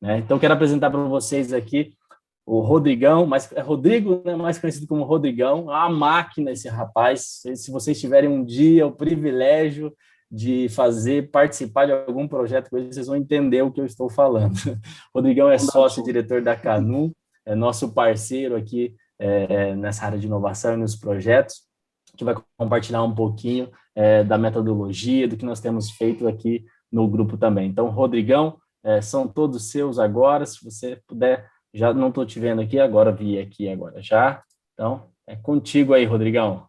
né? Então, quero apresentar para vocês aqui o Rodrigão, mas é Rodrigo, né, mais conhecido como Rodrigão, a máquina esse rapaz. Se vocês tiverem um dia o privilégio de participar de algum projeto com ele, vocês vão entender o que eu estou falando. Rodrigão é sócio diretor da Canum, é nosso parceiro aqui nessa área de inovação e nos projetos, que vai compartilhar um pouquinho da metodologia, do que nós temos feito aqui no grupo também. Então, Rodrigão, são todos seus agora, se você puder. Já não estou te vendo aqui, agora vi aqui agora já. Então, é contigo aí, Rodrigão.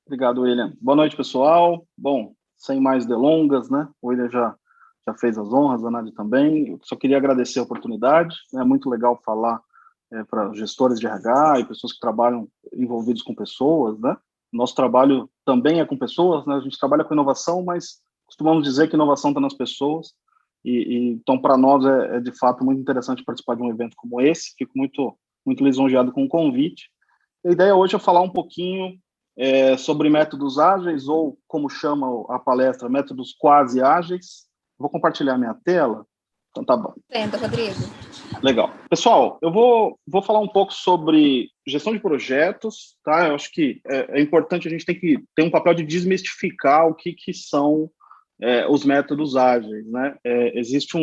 Obrigado, William. Boa noite, pessoal. Bom, sem mais delongas, né? O William já fez as honras, a Nádia também. Eu só queria agradecer a oportunidade. É muito legal falar para gestores de RH e pessoas que trabalham envolvidos com pessoas, né? Nosso trabalho também é com pessoas, né? A gente trabalha com inovação, mas costumamos dizer que inovação está nas pessoas. Então, para nós, é de fato muito interessante participar de um evento como esse. Fico muito lisonjeado com o convite. A ideia hoje é falar um pouquinho sobre métodos ágeis, ou como chama a palestra, métodos quase ágeis. Vou compartilhar minha tela. Então, tá bom. Tenta, Rodrigo. Legal. Pessoal, eu vou falar um pouco sobre gestão de projetos, tá? Eu acho que é importante, a gente tem que ter um papel de desmistificar o que são os métodos ágeis, né? Existe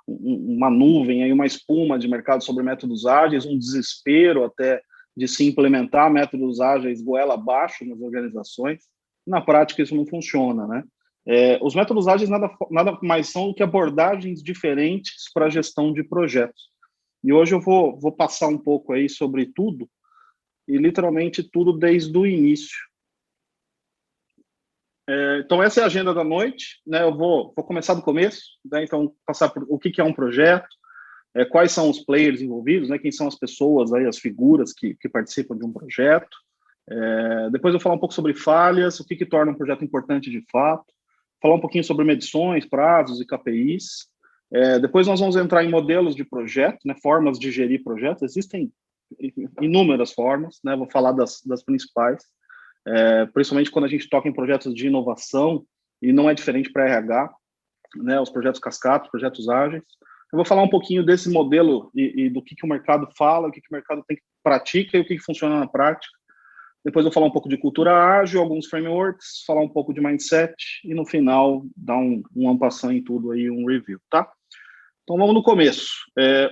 uma nuvem, aí, uma espuma de mercado sobre métodos ágeis, um desespero até de se implementar métodos ágeis goela abaixo nas organizações. Na prática, isso não funciona, né? Os métodos ágeis nada mais são do que abordagens diferentes para a gestão de projetos. E hoje eu vou passar um pouco aí sobre tudo, e literalmente tudo desde o início. Então, essa é a agenda da noite, né? Eu vou começar do começo, né? Então, passar por o que é um projeto, quais são os players envolvidos, né? Quem são as pessoas, aí, as figuras que participam de um projeto. Depois eu vou falar um pouco sobre falhas, o que torna um projeto importante de fato, falar um pouquinho sobre medições, prazos e KPIs. Depois nós vamos entrar em modelos de projeto, né? Formas de gerir projetos. Existem inúmeras formas, né? Vou falar das principais. Principalmente quando a gente toca em projetos de inovação, e não é diferente para RH, né, os projetos cascatos, projetos ágeis. Eu vou falar um pouquinho desse modelo e do que o mercado fala, o que o mercado pratica e o que funciona na prática. Depois eu vou falar um pouco de cultura ágil, alguns frameworks, falar um pouco de mindset e, no final, dar um en passant em tudo aí, um review, tá? Então, vamos no começo.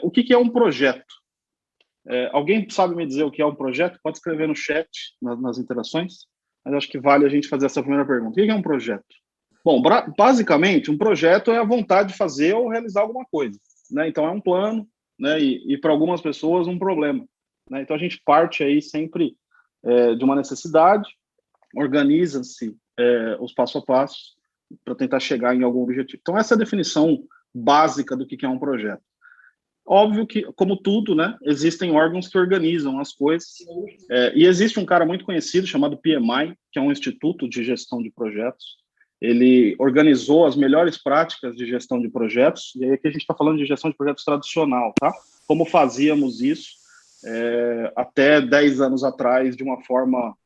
O que é um projeto? Alguém sabe me dizer o que é um projeto? Pode escrever no chat, nas interações, mas acho que vale a gente fazer essa primeira pergunta. O que é um projeto? Bom, basicamente, um projeto é a vontade de fazer ou realizar alguma coisa, né? Então, é um plano, né? E para algumas pessoas, um problema, né? Então, a gente parte aí sempre de uma necessidade, organiza-se os passo a passo para tentar chegar em algum objetivo. Então, essa é a definição básica do que é um projeto. Óbvio que, como tudo, né, existem órgãos que organizam as coisas, e existe um cara muito conhecido chamado PMI, que é um instituto de gestão de projetos. Ele organizou as melhores práticas de gestão de projetos, e aí aqui a gente está falando de gestão de projetos tradicional, tá? Como fazíamos isso até 10 anos atrás, de uma forma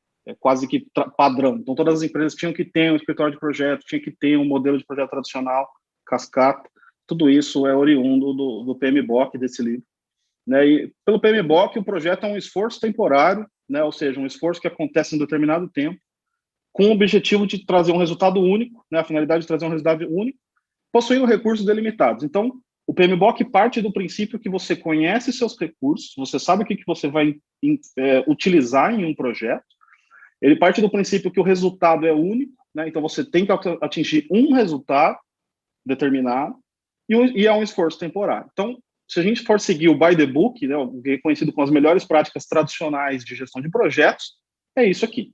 quase que padrão. Então, todas as empresas tinham que ter um escritório de projeto, tinha que ter um modelo de projeto tradicional, cascata. Tudo isso é oriundo do PMBOK, desse livro, né? E pelo PMBOK, o projeto é um esforço temporário, né? Ou seja, um esforço que acontece em determinado tempo, com o objetivo de trazer um resultado único, né? A finalidade de trazer um resultado único, possuindo recursos delimitados. Então, o PMBOK parte do princípio que você conhece seus recursos, você sabe o que você vai utilizar em um projeto. Ele parte do princípio que o resultado é único, né? Então, você tem que atingir um resultado determinado, e é um esforço temporário. Então, se a gente for seguir o by the book, né, o que é conhecido como as melhores práticas tradicionais de gestão de projetos, é isso aqui.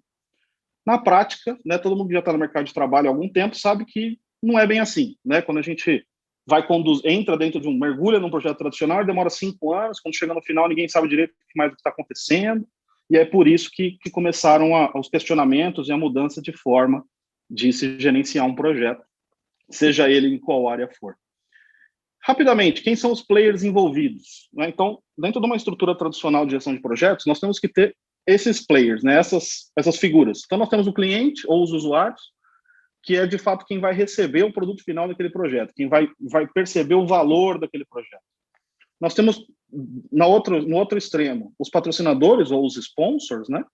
Na prática, né, todo mundo que já está no mercado de trabalho há algum tempo sabe que não é bem assim, né? Quando a gente entra dentro de mergulha num projeto tradicional, demora 5 anos, quando chega no final ninguém sabe direito mais o que está acontecendo, e é por isso que começaram os questionamentos e a mudança de forma de se gerenciar um projeto, seja ele em qual área for. Rapidamente, quem são os players envolvidos, né? Então, dentro de uma estrutura tradicional de gestão de projetos, nós temos que ter esses players, né? Essas figuras. Então, nós temos o cliente ou os usuários, que é, de fato, quem vai receber o produto final daquele projeto, quem vai perceber o valor daquele projeto. nós temos no outro extremo os patrocinadores ou os sponsors, né,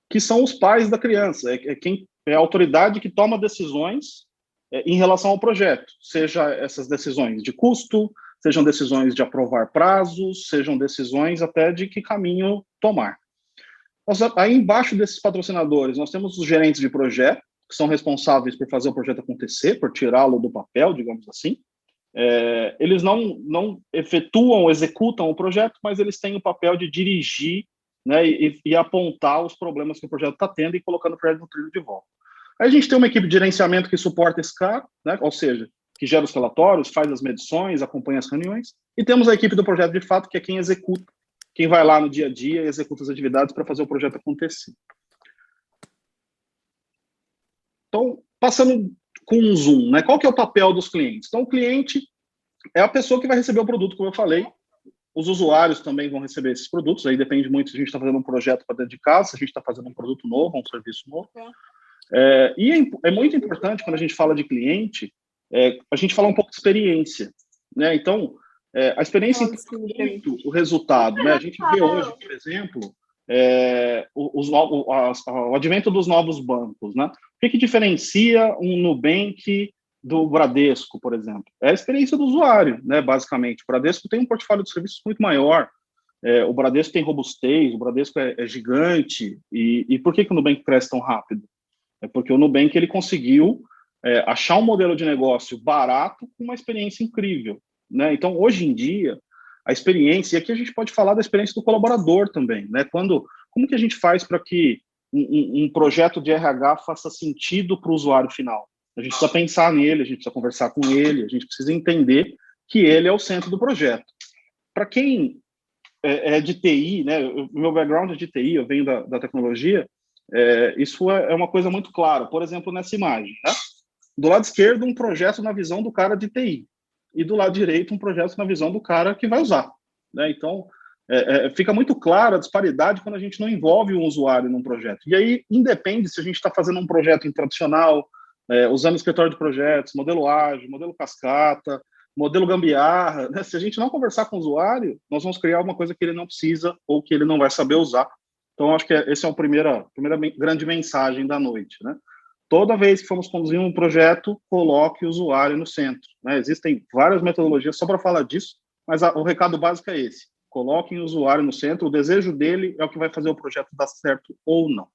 que são os pais da criança, é a autoridade que toma decisões em relação ao projeto, seja essas decisões de custo, sejam decisões de aprovar prazos, sejam decisões até de que caminho tomar. Aí embaixo desses patrocinadores, nós temos os gerentes de projeto, que são responsáveis por fazer o projeto acontecer, por tirá-lo do papel, digamos assim. Eles não efetuam, executam o projeto, mas eles têm o papel de dirigir, né, e apontar os problemas que o projeto está tendo e colocando o projeto no trilho de volta. Aí a gente tem uma equipe de gerenciamento que suporta esse cara, né, ou seja, que gera os relatórios, faz as medições, acompanha as reuniões, e temos a equipe do projeto de fato, que é quem executa, quem vai lá no dia a dia e executa as atividades para fazer o projeto acontecer. Então, passando com um zoom, né? Qual que é o papel dos clientes? Então, o cliente é a pessoa que vai receber o produto, como eu falei. Os usuários também vão receber esses produtos, aí depende muito se a gente está fazendo um projeto para dentro de casa, se a gente está fazendo um produto novo, um serviço novo. E é muito importante, quando a gente fala de cliente, a gente falar um pouco de experiência, né? Então, a experiência impacta muito o resultado, né? A gente vê hoje, por exemplo, o advento dos novos bancos, né? O que diferencia um Nubank do Bradesco, por exemplo? É a experiência do usuário, né? Basicamente, o Bradesco tem um portfólio de serviços muito maior, o Bradesco tem robustez, o Bradesco é gigante, e por que o Nubank cresce tão rápido? É porque o Nubank ele conseguiu achar um modelo de negócio barato com uma experiência incrível, né? Então, hoje em dia, a experiência, e aqui a gente pode falar da experiência do colaborador também, né? Como que a gente faz para que um projeto de RH faça sentido para o usuário final? A gente precisa pensar nele, a gente precisa conversar com ele, a gente precisa entender que ele é o centro do projeto. Para quem é de TI, né? O meu background é de TI, eu venho da tecnologia, isso é uma coisa muito clara. Por exemplo, nessa imagem, né? Do lado esquerdo, um projeto na visão do cara de TI. E do lado direito, um projeto na visão do cara que vai usar, né? Então, fica muito clara a disparidade quando a gente não envolve um usuário num projeto. E aí, independe se a gente está fazendo um projeto tradicional, usando escritório de projetos, modelo ágil, modelo cascata, modelo gambiarra, né? Se a gente não conversar com o usuário, nós vamos criar uma coisa que ele não precisa ou que ele não vai saber usar. Então, acho que essa é a primeira grande mensagem da noite, né? Toda vez que formos conduzir um projeto, coloque o usuário no centro, né? Existem várias metodologias só para falar disso, mas o recado básico é esse. Coloquem o usuário no centro, o desejo dele é o que vai fazer o projeto dar certo ou não.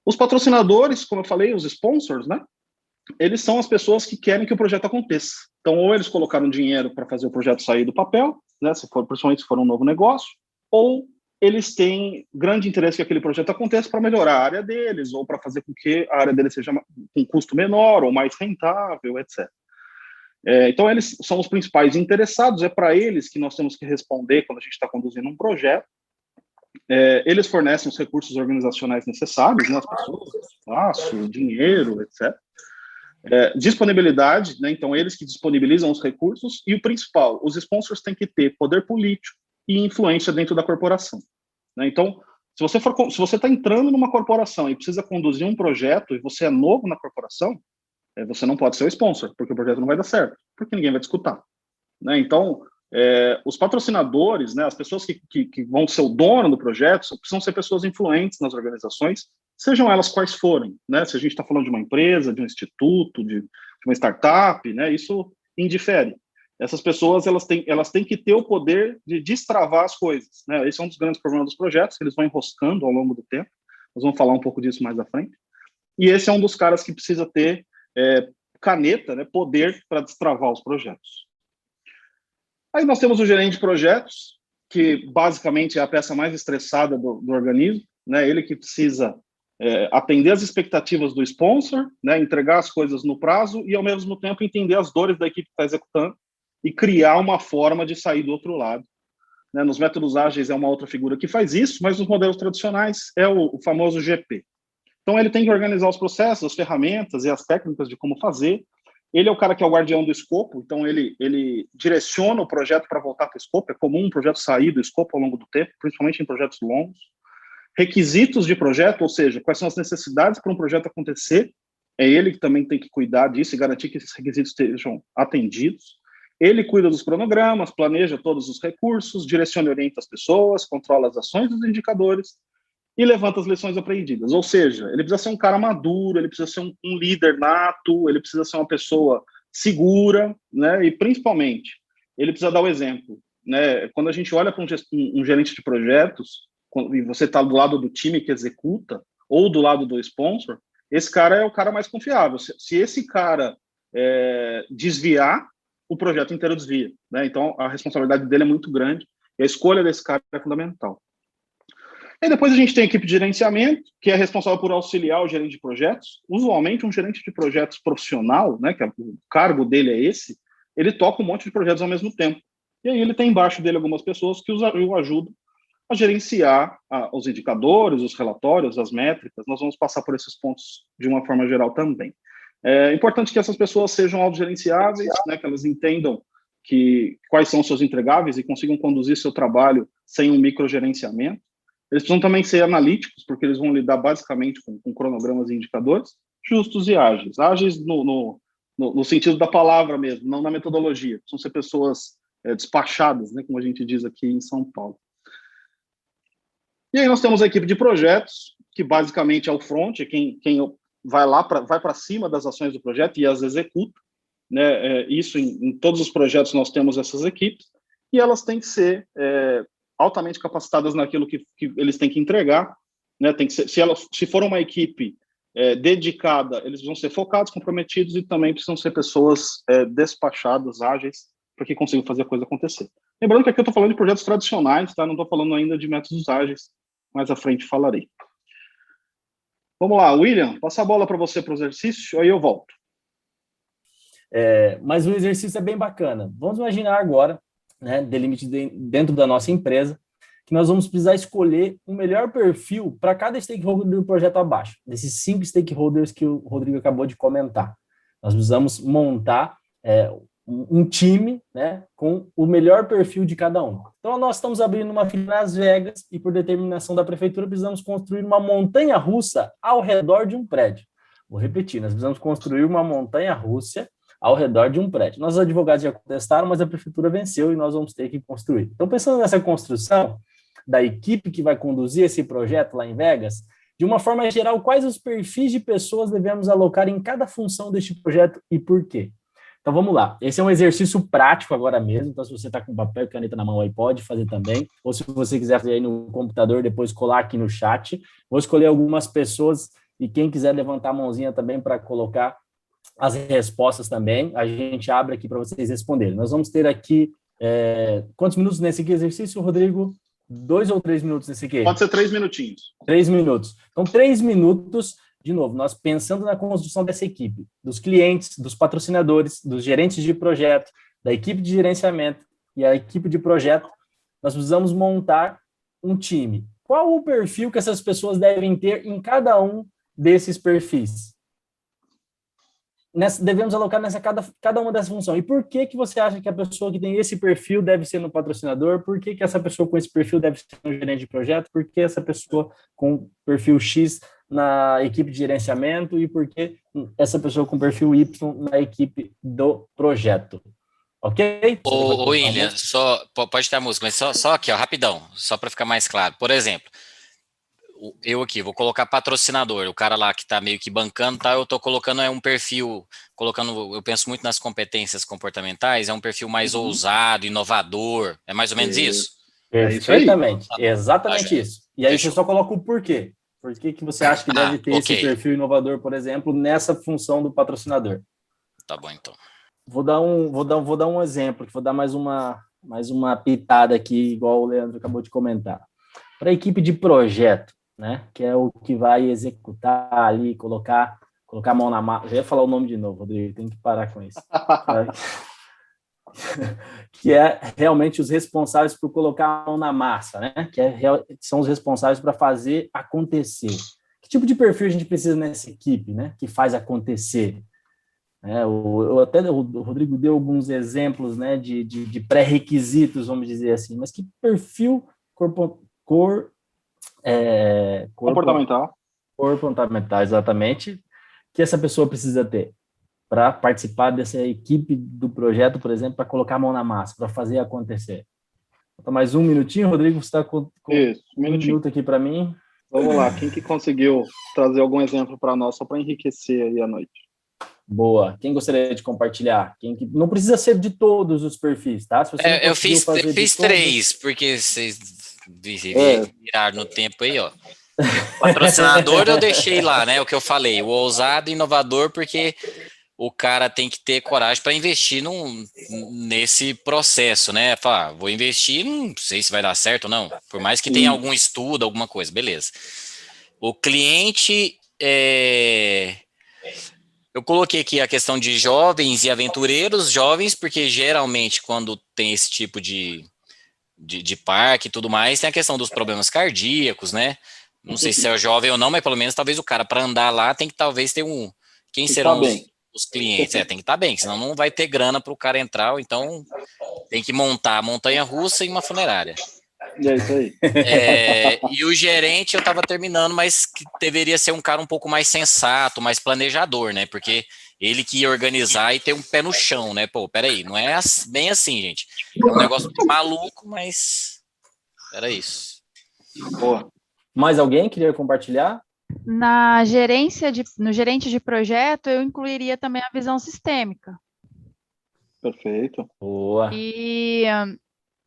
Os patrocinadores, como eu falei, os sponsors, né? Eles são as pessoas que querem que o projeto aconteça. Então, ou eles colocaram dinheiro para fazer o projeto sair do papel, né? Principalmente se for um novo negócio, ou eles têm grande interesse que aquele projeto aconteça para melhorar a área deles, ou para fazer com que a área deles seja com custo menor, ou mais rentável, etc. Então, eles são os principais interessados, é para eles que nós temos que responder quando a gente está conduzindo um projeto. Eles fornecem os recursos organizacionais necessários, né, as pessoas, espaço, dinheiro, etc. Disponibilidade, né, então eles que disponibilizam os recursos, e o principal, os sponsors têm que ter poder político e influência dentro da corporação, né? Então, se você está entrando numa corporação e precisa conduzir um projeto e você é novo na corporação, você não pode ser o sponsor, porque o projeto não vai dar certo, porque ninguém vai te escutar, né? Então, os patrocinadores, né, as pessoas que vão ser o dono do projeto, precisam ser pessoas influentes nas organizações, sejam elas quais forem, né? Se a gente está falando de uma empresa, de um instituto, de uma startup, né, isso indifere. Essas pessoas elas têm que ter o poder de destravar as coisas, né? Esse é um dos grandes problemas dos projetos, eles vão enroscando ao longo do tempo. Nós vamos falar um pouco disso mais à frente. E esse é um dos caras que precisa ter caneta, né, poder para destravar os projetos. Aí nós temos o gerente de projetos, que basicamente é a peça mais estressada do organismo, né? Ele que precisa atender as expectativas do sponsor, né? Entregar as coisas no prazo e, ao mesmo tempo, entender as dores da equipe que está executando e criar uma forma de sair do outro lado, né? Nos métodos ágeis é uma outra figura que faz isso, mas nos modelos tradicionais é o famoso GP. Então, ele tem que organizar os processos, as ferramentas e as técnicas de como fazer. Ele é o cara que é o guardião do escopo, então ele direciona o projeto para voltar para o escopo. É comum um projeto sair do escopo ao longo do tempo, principalmente em projetos longos. Requisitos de projeto, ou seja, quais são as necessidades para um projeto acontecer, é ele que também tem que cuidar disso e garantir que esses requisitos estejam atendidos. Ele cuida dos cronogramas, planeja todos os recursos, direciona e orienta as pessoas, controla as ações dos indicadores e levanta as lições aprendidas. Ou seja, ele precisa ser um cara maduro, ele precisa ser um líder nato, ele precisa ser uma pessoa segura, né? E principalmente, ele precisa dar o exemplo, né? Quando a gente olha para um gerente de projetos, e você está do lado do time que executa ou do lado do sponsor, esse cara é o cara mais confiável. Se esse cara desviar, o projeto inteiro desvia, né? Então, a responsabilidade dele é muito grande e a escolha desse cara é fundamental. E depois a gente tem a equipe de gerenciamento, que é responsável por auxiliar o gerente de projetos. Usualmente, um gerente de projetos profissional, né, que o cargo dele é esse, ele toca um monte de projetos ao mesmo tempo. E aí ele tem embaixo dele algumas pessoas que o ajudam a gerenciar os indicadores, os relatórios, as métricas. Nós vamos passar por esses pontos de uma forma geral também. É importante que essas pessoas sejam autogerenciáveis, né, que elas entendam quais são os seus entregáveis e consigam conduzir seu trabalho sem um microgerenciamento. Eles precisam também ser analíticos, porque eles vão lidar basicamente com cronogramas e indicadores, justos e ágeis. Ágeis no sentido da palavra mesmo, não na metodologia. Precisam ser pessoas despachadas, né, como a gente diz aqui em São Paulo. E aí nós temos a equipe de projetos, que basicamente é o front, é quem vai para cima das ações do projeto e as executa, né? Isso em todos os projetos nós temos essas equipes, e elas têm que ser altamente capacitadas naquilo que eles têm que entregar, né? Tem que ser, se for uma equipe dedicada, eles vão ser focados, comprometidos e também precisam ser pessoas despachadas, ágeis, para que consigam fazer a coisa acontecer. Lembrando que aqui eu estou falando de projetos tradicionais, tá? Não estou falando ainda de métodos ágeis, mais à frente falarei. Vamos lá, William, passa a bola para você para o exercício, aí eu volto. Mas o exercício é bem bacana. Vamos imaginar agora, né, dentro da nossa empresa, que nós vamos precisar escolher o melhor perfil para cada stakeholder do projeto abaixo, desses 5 stakeholders que o Rodrigo acabou de comentar. Nós precisamos montar um time, né, com o melhor perfil de cada um. Então, nós estamos abrindo uma filial em Las Vegas e, por determinação da prefeitura, precisamos construir uma montanha-russa ao redor de um prédio. Vou repetir, nós precisamos construir uma montanha-russa ao redor de um prédio. Nossos advogados já contestaram, mas a prefeitura venceu e nós vamos ter que construir. Então, pensando nessa construção da equipe que vai conduzir esse projeto lá em Vegas, de uma forma geral, quais os perfis de pessoas devemos alocar em cada função deste projeto e por quê? Então, vamos lá. Esse é um exercício prático agora mesmo, então se você está com papel e caneta na mão aí, pode fazer também, ou se você quiser fazer aí no computador, depois colar aqui no chat. Vou escolher algumas pessoas e quem quiser levantar a mãozinha também para colocar as respostas também, a gente abre aqui para vocês responderem. Nós vamos ter aqui, quantos minutos nesse aqui exercício, Rodrigo? 2 ou 3 minutos nesse aqui? Pode ser 3 minutinhos. 3 minutos. Então, 3 minutos, de novo, nós pensando na construção dessa equipe, dos clientes, dos patrocinadores, dos gerentes de projeto, da equipe de gerenciamento e a equipe de projeto, nós precisamos montar um time. Qual o perfil que essas pessoas devem ter em cada um desses perfis? Devemos alocar cada uma dessas funções. E por que você acha que a pessoa que tem esse perfil deve ser no patrocinador? Por que essa pessoa com esse perfil deve ser no gerente de projeto? Por que essa pessoa com perfil X na equipe de gerenciamento? E por que essa pessoa com perfil Y na equipe do projeto? Ok? Ô William, pode ter a música, mas só aqui, ó, rapidão, só para ficar mais claro. Por exemplo, eu aqui vou colocar patrocinador, o cara lá que está meio que bancando, tá? Eu estou colocando um perfil, eu penso muito nas competências comportamentais, é um perfil mais ousado, inovador, é mais ou menos isso? Perfeitamente, exatamente isso. E aí você só coloca o porquê. Por que você acha que deve ter esse perfil inovador, por exemplo, nessa função do patrocinador? Tá bom, então. Vou dar um exemplo, que vou dar mais uma pitada aqui, igual o Leandro acabou de comentar. Para a equipe de projeto, né, que é o que vai executar ali, colocar a mão na massa. Já ia falar o nome de novo, Rodrigo, tem que parar com isso. Que é realmente os responsáveis por colocar a mão na massa, né? São os responsáveis para fazer acontecer. Que tipo de perfil a gente precisa nessa equipe, né? Que faz acontecer? O Rodrigo deu alguns exemplos, né, de pré-requisitos, vamos dizer assim, mas que perfil comportamental, exatamente, que essa pessoa precisa ter? para participar dessa equipe do projeto, por exemplo, para colocar a mão na massa, para fazer acontecer? Então, mais um minutinho, Rodrigo, você está com Isso, um minuto aqui para mim. Vamos lá, quem que conseguiu trazer algum exemplo para nós, só para enriquecer aí a noite? Boa. Quem gostaria de compartilhar? Não precisa ser de todos os perfis, tá? Se você não Eu fiz todos... 3, porque vocês viraram no tempo aí, ó. Patrocinador eu deixei lá, né? O que eu falei, o ousado e inovador, porque o cara tem que ter coragem para investir nesse processo, né? Falar, vou investir, não sei se vai dar certo ou não. Por mais que tenha algum estudo, alguma coisa, beleza. O cliente, eu coloquei aqui a questão de jovens e aventureiros, jovens, porque geralmente quando tem esse tipo de parque e tudo mais, tem a questão dos problemas cardíacos, né? Não sei se é jovem ou não, mas pelo menos talvez o cara para andar lá tem que talvez ter um... Quem serão os clientes? Tem que estar bem, senão não vai ter grana para o cara entrar, ou então tem que montar a montanha-russa e uma funerária. É isso aí. E o gerente eu estava terminando, mas que deveria ser um cara um pouco mais sensato, mais planejador, né? Porque ele que ia organizar e ter um pé no chão, né? Pô, peraí, não é bem assim, gente. É um negócio maluco, mas era isso. Boa. Mais alguém queria compartilhar? No gerente de projeto, eu incluiria também a visão sistêmica. Perfeito. Boa. E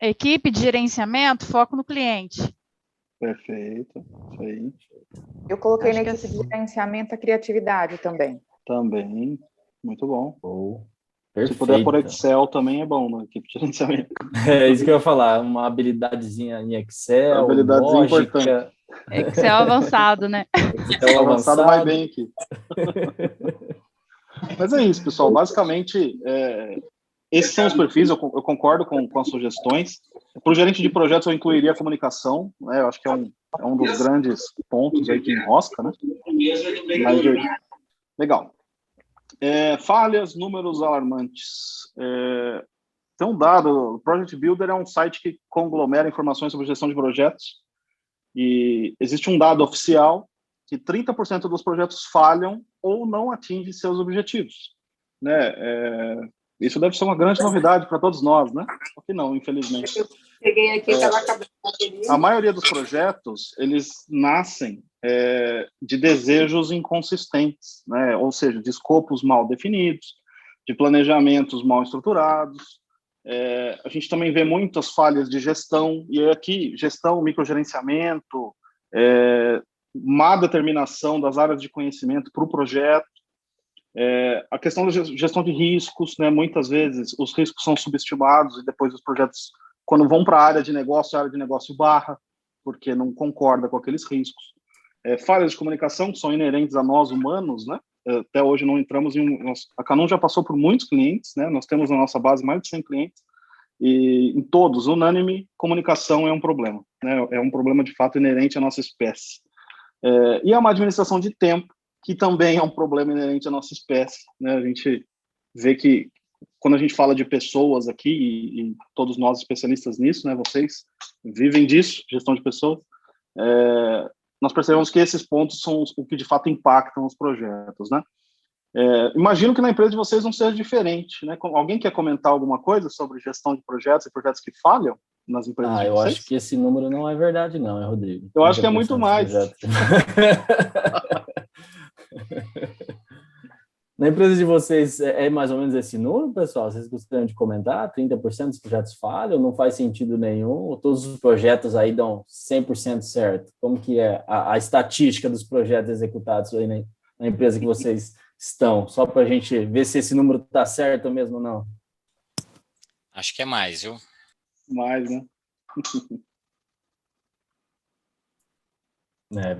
equipe de gerenciamento, foco no cliente. Perfeito. Isso aí. Eu coloquei na equipe de gerenciamento a criatividade também. Também. Muito bom. Perfeito. Se puder por Excel também é bom na equipe de gerenciamento. É isso que eu ia falar, uma habilidadezinha em Excel, habilidadezinha importante. Excel avançado, né? Excel avançado vai bem aqui. Mas é isso, pessoal. Basicamente, esses são os perfis. Eu concordo com as sugestões. Para o gerente de projetos, eu incluiria a comunicação. Né? Eu acho que é um dos grandes pontos aí que enrosca, né? Mas, legal. Falhas, números alarmantes. Tem um dado, o Project Builder é um site que conglomera informações sobre gestão de projetos, e existe um dado oficial que 30% dos projetos falham ou não atingem seus objetivos. Né? Isso deve ser uma grande novidade para todos nós, né? Só que não, infelizmente. Eu peguei aqui, estava acabando. A maioria dos projetos, eles nascem de desejos inconsistentes, né? Ou seja, de escopos mal definidos, de planejamentos mal estruturados. A gente também vê muitas falhas de gestão, e aqui, gestão, microgerenciamento, má determinação das áreas de conhecimento para o projeto, a questão da gestão de riscos, né? Muitas vezes os riscos são subestimados e depois os projetos, quando vão para a área de negócio barra, porque não concorda com aqueles riscos. Falhas de comunicação que são inerentes a nós humanos, né? Até hoje não entramos a Canon já passou por muitos clientes, né? Nós temos na nossa base mais de 100 clientes, e em todos, unânime, comunicação é um problema, né? É um problema de fato inerente à nossa espécie. E é uma administração de tempo, que também é um problema inerente à nossa espécie, né? A gente vê que quando a gente fala de pessoas aqui, e todos nós especialistas nisso, né? Vocês vivem disso, gestão de pessoas, nós percebemos que esses pontos são o que de fato impactam os projetos, né? Imagino que na empresa de vocês não seja diferente, né? Alguém quer comentar alguma coisa sobre gestão de projetos e projetos que falham nas empresas de vocês? Eu acho que esse número não é verdade, não, Rodrigo? Eu acho que é muito mais. Na empresa de vocês é mais ou menos esse número, pessoal? Vocês gostariam de comentar? 30% dos projetos falham? Não faz sentido nenhum? Ou todos os projetos aí dão 100% certo? Como que é a estatística dos projetos executados aí na empresa que vocês estão? Só para a gente ver se esse número está certo mesmo ou não. Acho que é mais, viu? Mais, né?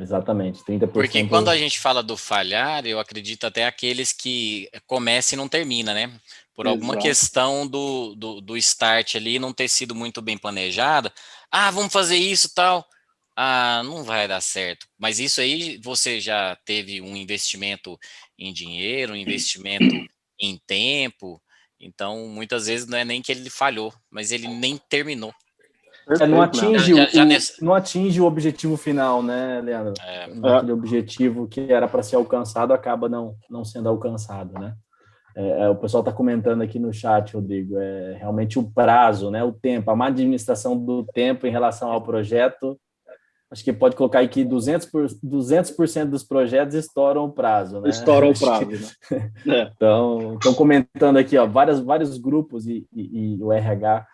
Exatamente, 30%. Porque quando a gente fala do falhar, eu acredito até aqueles que começam e não termina, né? Por alguma questão do start ali não ter sido muito bem planejada. Vamos fazer isso e tal. Não vai dar certo. Mas isso aí você já teve um investimento em dinheiro, um investimento em tempo. Então, muitas vezes não é nem que ele falhou, mas ele nem terminou. Não atinge o objetivo final, né, Leandro? Aquele objetivo que era para ser alcançado acaba não sendo alcançado, né? O pessoal está comentando aqui no chat, Rodrigo, realmente o prazo, né, o tempo, a má administração do tempo em relação ao projeto. Acho que pode colocar aí que 200% dos projetos estouram o prazo, né? Estouram o prazo, né? Então, estão comentando aqui, ó, vários grupos e o RH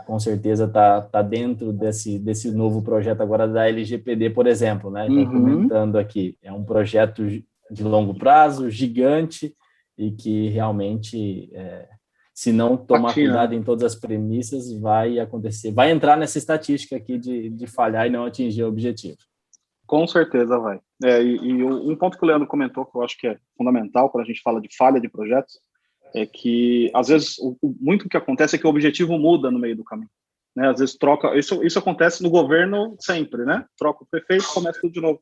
com certeza está dentro desse novo projeto agora da LGPD, por exemplo, né? Estão comentando aqui, é um projeto de longo prazo, gigante, e que realmente, se não tomar cuidado em todas as premissas, vai acontecer. Vai entrar nessa estatística aqui de falhar e não atingir o objetivo. Com certeza vai. Um ponto que o Leandro comentou, que eu acho que é fundamental quando a gente fala de falha de projetos, é que, às vezes, muito o que acontece é que o objetivo muda no meio do caminho. Né? Às vezes troca... Isso acontece no governo sempre, né? Troca o prefeito, começa tudo de novo.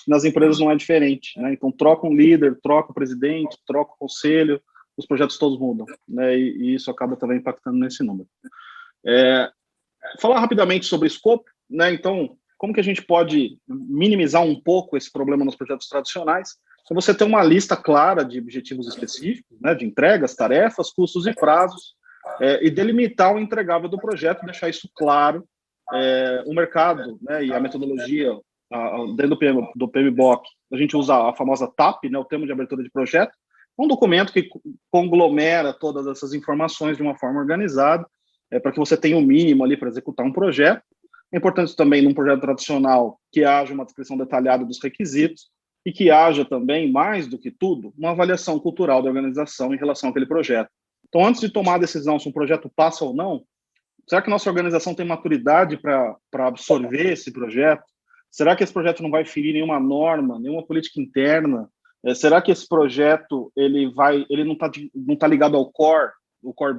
Nas empresas não é diferente, né? Então troca um líder, troca o presidente, troca o conselho, os projetos todos mudam, né? E isso acaba também impactando nesse número. Falar rapidamente sobre escopo, né? Então, como que a gente pode minimizar um pouco esse problema nos projetos tradicionais? É você ter uma lista clara de objetivos específicos, né? De entregas, tarefas, custos e prazos, e delimitar o entregável do projeto, deixar isso claro. O mercado, né? E a metodologia dentro do PMBOK, a gente usa a famosa TAP, né, o termo de abertura de projeto, um documento que conglomera todas essas informações de uma forma organizada, para que você tenha o mínimo ali para executar um projeto. É importante também, num projeto tradicional, que haja uma descrição detalhada dos requisitos e que haja também, mais do que tudo, uma avaliação cultural da organização em relação àquele projeto. Então, antes de tomar a decisão se um projeto passa ou não, será que nossa organização tem maturidade para absorver esse projeto? Será que esse projeto não vai ferir nenhuma norma, nenhuma política interna? Será que esse projeto ele não tá ligado ao core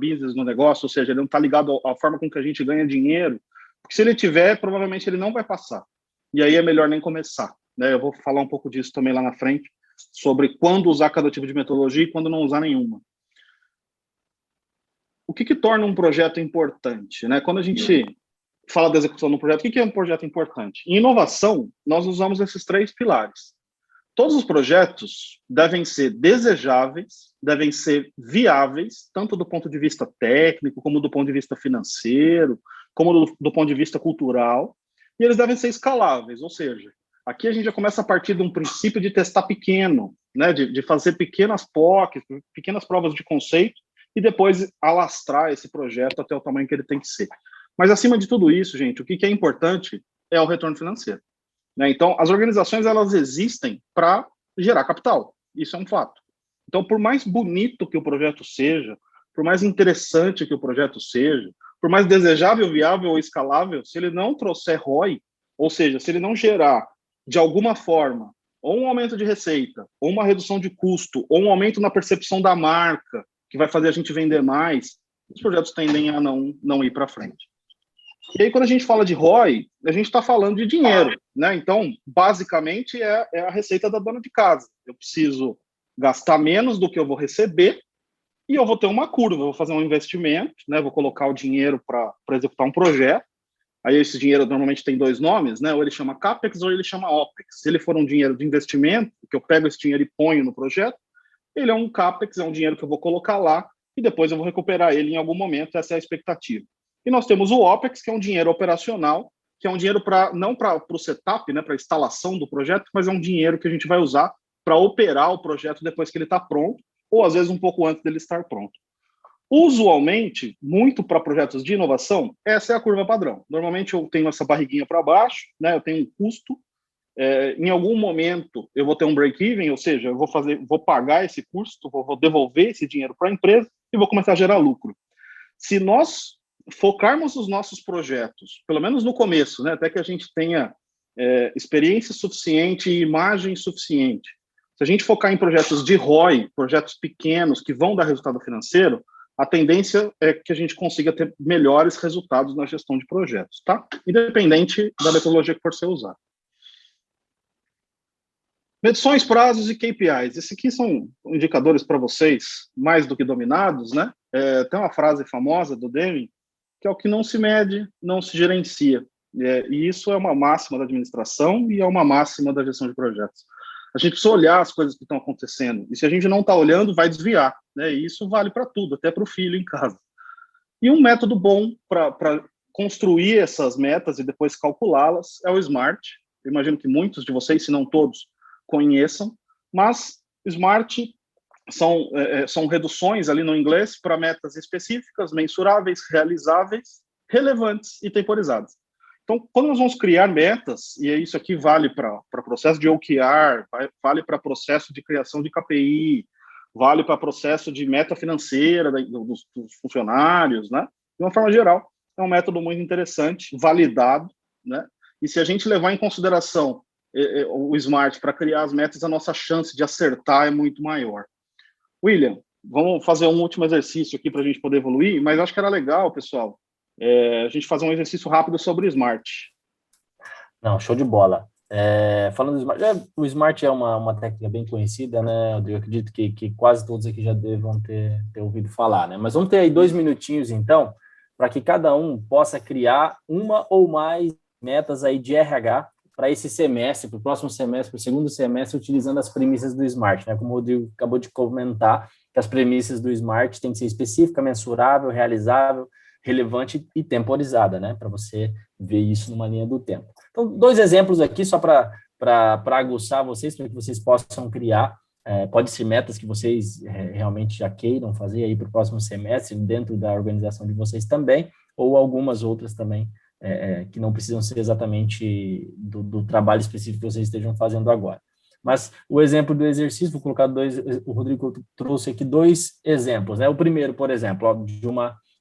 business no negócio, ou seja, ele não está ligado à forma com que a gente ganha dinheiro? Porque se ele tiver, provavelmente ele não vai passar. E aí é melhor nem começar, né? Eu vou falar um pouco disso também lá na frente, sobre quando usar cada tipo de metodologia e quando não usar nenhuma. O que torna um projeto importante, né? Quando a gente fala da execução de um projeto, o que é um projeto importante? Em inovação, nós usamos esses 3 pilares. Todos os projetos devem ser desejáveis, devem ser viáveis, tanto do ponto de vista técnico, como do ponto de vista financeiro, como do ponto de vista cultural, e eles devem ser escaláveis, ou seja, aqui a gente já começa a partir de um princípio de testar pequeno, né, de fazer pequenas POCs, pequenas provas de conceito, e depois alastrar esse projeto até o tamanho que ele tem que ser. Mas, acima de tudo isso, gente, o que é importante é o retorno financeiro. Né? Então, as organizações, elas existem para gerar capital. Isso é um fato. Então, por mais bonito que o projeto seja, por mais interessante que o projeto seja, por mais desejável, viável ou escalável, se ele não trouxer ROI, ou seja, se ele não gerar, de alguma forma, ou um aumento de receita, ou uma redução de custo, ou um aumento na percepção da marca, que vai fazer a gente vender mais, os projetos tendem a não ir para frente. E aí, quando a gente fala de ROI, a gente está falando de dinheiro, né? Então, basicamente, é a receita da dona de casa. Eu preciso gastar menos do que eu vou receber e eu vou ter uma curva, eu vou fazer um investimento, né? Vou colocar o dinheiro para executar um projeto. Aí, esse dinheiro normalmente tem 2 nomes, né? Ou ele chama CAPEX ou ele chama OPEX. Se ele for um dinheiro de investimento, que eu pego esse dinheiro e ponho no projeto, ele é um CAPEX, é um dinheiro que eu vou colocar lá e depois eu vou recuperar ele em algum momento, essa é a expectativa. E nós temos o OPEX, que é um dinheiro operacional, que é um dinheiro não para o setup, né, para a instalação do projeto, mas é um dinheiro que a gente vai usar para operar o projeto depois que ele está pronto, ou às vezes um pouco antes dele estar pronto. Usualmente, muito para projetos de inovação, essa é a curva padrão. Normalmente eu tenho essa barriguinha para baixo, né, eu tenho um custo, em algum momento eu vou ter um break-even, ou seja, eu vou pagar esse custo, vou devolver esse dinheiro para a empresa e vou começar a gerar lucro. Se nós focarmos os nossos projetos, pelo menos no começo, né, até que a gente tenha experiência suficiente e imagem suficiente, se a gente focar em projetos de ROI, projetos pequenos que vão dar resultado financeiro, a tendência é que a gente consiga ter melhores resultados na gestão de projetos, tá? Independente da metodologia que for ser usada. Medições, prazos e KPIs. Esses aqui são indicadores para vocês, mais do que dominados, né? Tem uma frase famosa do Deming, que é o que não se mede, não se gerencia. E isso é uma máxima da administração e é uma máxima da gestão de projetos. a gente precisa olhar as coisas que estão acontecendo. E se a gente não está olhando, vai desviar, né? E isso vale para tudo, até para o filho em casa. E um método bom para construir essas metas e depois calculá-las é o SMART. Eu imagino que muitos de vocês, se não todos, conheçam, mas SMART são reduções ali no inglês para metas específicas, mensuráveis, realizáveis, relevantes e temporizadas. Então, quando nós vamos criar metas, e isso aqui vale para processo de OKR, vale para processo de criação de KPI, vale para processo de meta financeira dos funcionários, né? De uma forma geral, é um método muito interessante, validado, né? E se a gente levar em consideração o SMART para criar as metas, a nossa chance de acertar é muito maior. William, vamos fazer um último exercício aqui para a gente poder evoluir, mas acho que era legal, pessoal, a gente fazer um exercício rápido sobre o SMART. Não, show de bola. Falando do SMART, o SMART é uma técnica bem conhecida, né? Eu acredito que quase todos aqui já devam ter ouvido falar, né? Mas vamos ter aí 2 minutinhos, então, para que cada um possa criar uma ou mais metas aí de RH para esse semestre, para o próximo semestre, para o segundo semestre, utilizando as premissas do SMART, né? Como o Rodrigo acabou de comentar, que as premissas do SMART têm que ser específica, mensurável, realizável, relevante e temporizada, né? Para você ver isso numa linha do tempo. Então, 2 exemplos aqui só para aguçar vocês, para que vocês possam criar. Pode ser metas que vocês realmente já queiram fazer aí para o próximo semestre, dentro da organização de vocês também, ou algumas outras também, que não precisam ser exatamente do trabalho específico que vocês estejam fazendo agora. Mas o exemplo do exercício, vou colocar o Rodrigo trouxe aqui 2 exemplos, né? O primeiro, por exemplo, ó,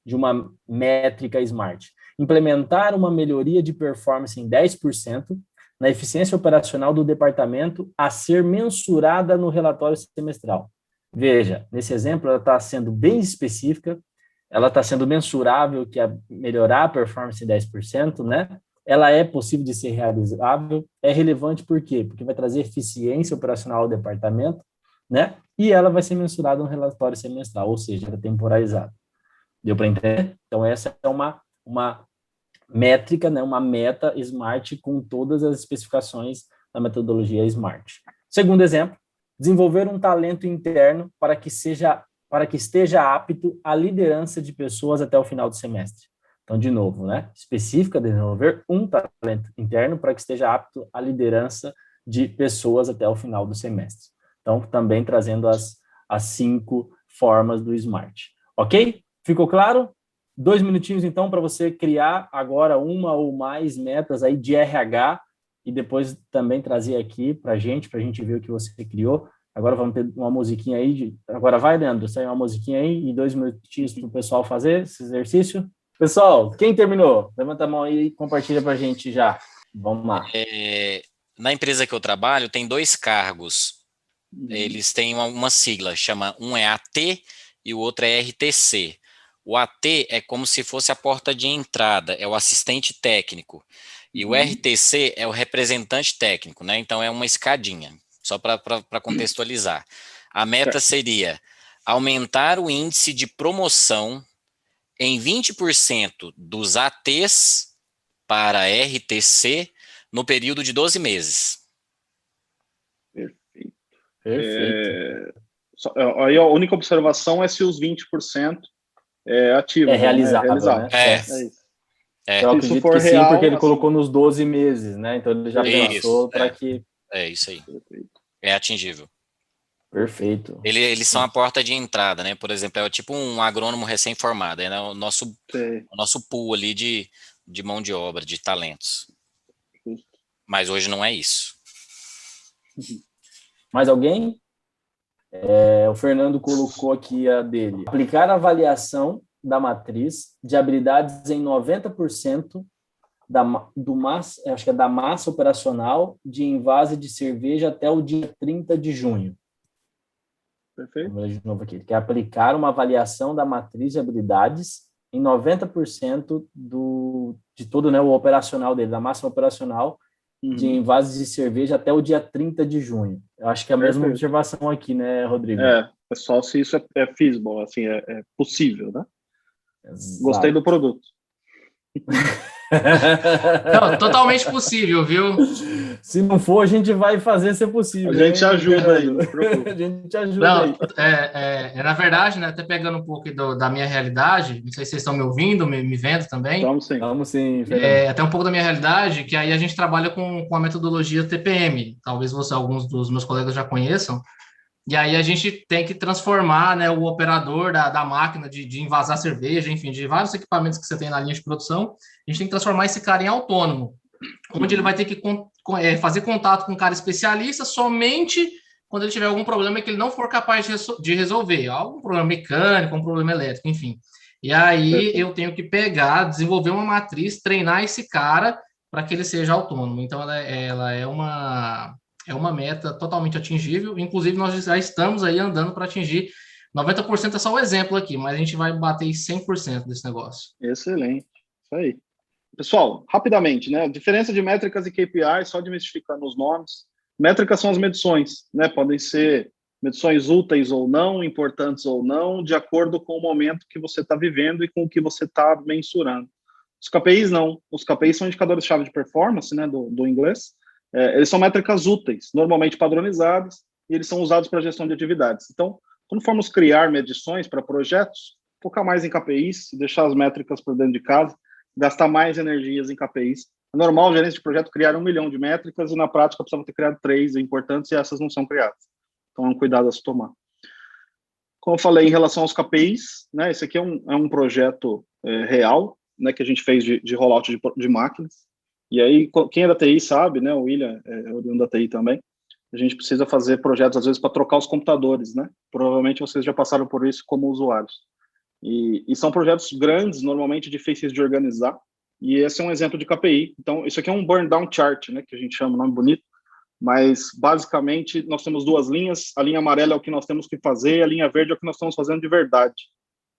de uma métrica SMART. Implementar uma melhoria de performance em 10% na eficiência operacional do departamento a ser mensurada no relatório semestral. Veja, nesse exemplo, ela está sendo bem específica, ela está sendo mensurável, que é melhorar a performance em 10%, né? Ela é possível de ser realizável, é relevante por quê? Porque vai trazer eficiência operacional ao departamento, né? E ela vai ser mensurada no relatório semestral, ou seja, ela é temporalizada. Deu para entender? Então, essa é uma métrica, né? Uma meta SMART com todas as especificações da metodologia SMART. Segundo exemplo, desenvolver um talento interno para que esteja apto à liderança de pessoas até o final do semestre. Então, de novo, né? Específica, desenvolver um talento interno para que esteja apto à liderança de pessoas até o final do semestre. Então, também trazendo as 5 formas do SMART. Ok? Ficou claro? 2 minutinhos, então, para você criar agora uma ou mais metas aí de RH e depois também trazer aqui para a gente ver o que você criou. Agora vamos ter uma musiquinha aí. Agora vai, Leandro, sai uma musiquinha aí e 2 minutinhos para o pessoal fazer esse exercício. Pessoal, quem terminou? Levanta a mão aí e compartilha para a gente já. Vamos lá. Na empresa que eu trabalho, tem 2 cargos. Eles têm uma sigla, um é AT e o outro é RTC. O AT é como se fosse a porta de entrada, é o assistente técnico. E o RTC é o representante técnico, né? Então é uma escadinha, só para contextualizar. A meta seria aumentar o índice de promoção em 20% dos ATs para RTC no período de 12 meses. Perfeito. Aí a única observação é se os 20% é ativo. É realizável, né? É isso. Eu acredito que sim, real, porque ele colocou nos 12 meses, né? Então ele já pensou para que... É isso aí. É atingível. Perfeito. Eles são a porta de entrada, né? Por exemplo, é tipo um agrônomo recém-formado, né? O nosso pool ali de mão de obra, de talentos. Mas hoje não é isso. Mais alguém? O Fernando colocou aqui a dele. Aplicar a avaliação da matriz de habilidades em 90% da massa operacional de envase de cerveja até o dia 30 de junho. Perfeito. Vamos ver de novo aqui. Quer aplicar uma avaliação da matriz de habilidades em 90% de todo, né, o operacional dele, da massa operacional de envases de cerveja até o dia 30 de junho. Eu acho que é a mesma observação aqui, né, Rodrigo? Pessoal, se isso é feasible, assim, é possível, né? Exato. Gostei do produto. Não, totalmente possível, viu? Se não for, a gente vai fazer ser possível. A gente ajuda aí, não se A preocupe. gente ajuda Não, aí. na verdade, né, até pegando um pouco da minha realidade, não sei se vocês estão me ouvindo, me vendo também, Vamos sim. Vamos sim, Fernando. até um pouco da minha realidade, que aí a gente trabalha com a metodologia TPM, talvez alguns dos meus colegas já conheçam, e aí a gente tem que transformar, né, o operador da máquina de envasar cerveja, enfim, de vários equipamentos que você tem na linha de produção, a gente tem que transformar esse cara em autônomo, onde ele vai ter que fazer contato com um cara especialista somente quando ele tiver algum problema que ele não for capaz de resolver, algum problema mecânico, um problema elétrico, enfim. E aí eu tenho que desenvolver uma matriz, treinar esse cara para que ele seja autônomo. Então, ela é uma meta totalmente atingível. Inclusive, nós já estamos aí andando para atingir 90%, é só um exemplo aqui, mas a gente vai bater 100% desse negócio. Excelente. Isso aí. Pessoal, rapidamente, né? Diferença de métricas e KPIs, só desmistificando os nomes. Métricas são as medições, né? Podem ser medições úteis ou não, importantes ou não, de acordo com o momento que você está vivendo e com o que você está mensurando. Os KPIs não. Os KPIs são indicadores-chave de performance, né? Do inglês. Eles são métricas úteis, normalmente padronizadas, e eles são usados para gestão de atividades. Então, quando formos criar medições para projetos, focar mais em KPIs, deixar as métricas por dentro de casa, gastar mais energias em KPIs. É normal o gerente de projeto criar 1 milhão de métricas e, na prática, precisava ter criado 3 importantes e essas não são criadas. Então, é um cuidado a se tomar. Como eu falei, em relação aos KPIs, né, esse aqui é um projeto real, né, que a gente fez de rollout de máquinas. E aí, quem é da TI sabe, né, o William é oriundo da TI também, a gente precisa fazer projetos, às vezes, para trocar os computadores, né? Provavelmente vocês já passaram por isso como usuários. E são projetos grandes, normalmente difíceis de organizar, e esse é um exemplo de KPI. Então, isso aqui é um burn down chart, né, que a gente chama, nome bonito, mas, basicamente, nós temos 2 linhas, a linha amarela é o que nós temos que fazer, a linha verde é o que nós estamos fazendo de verdade.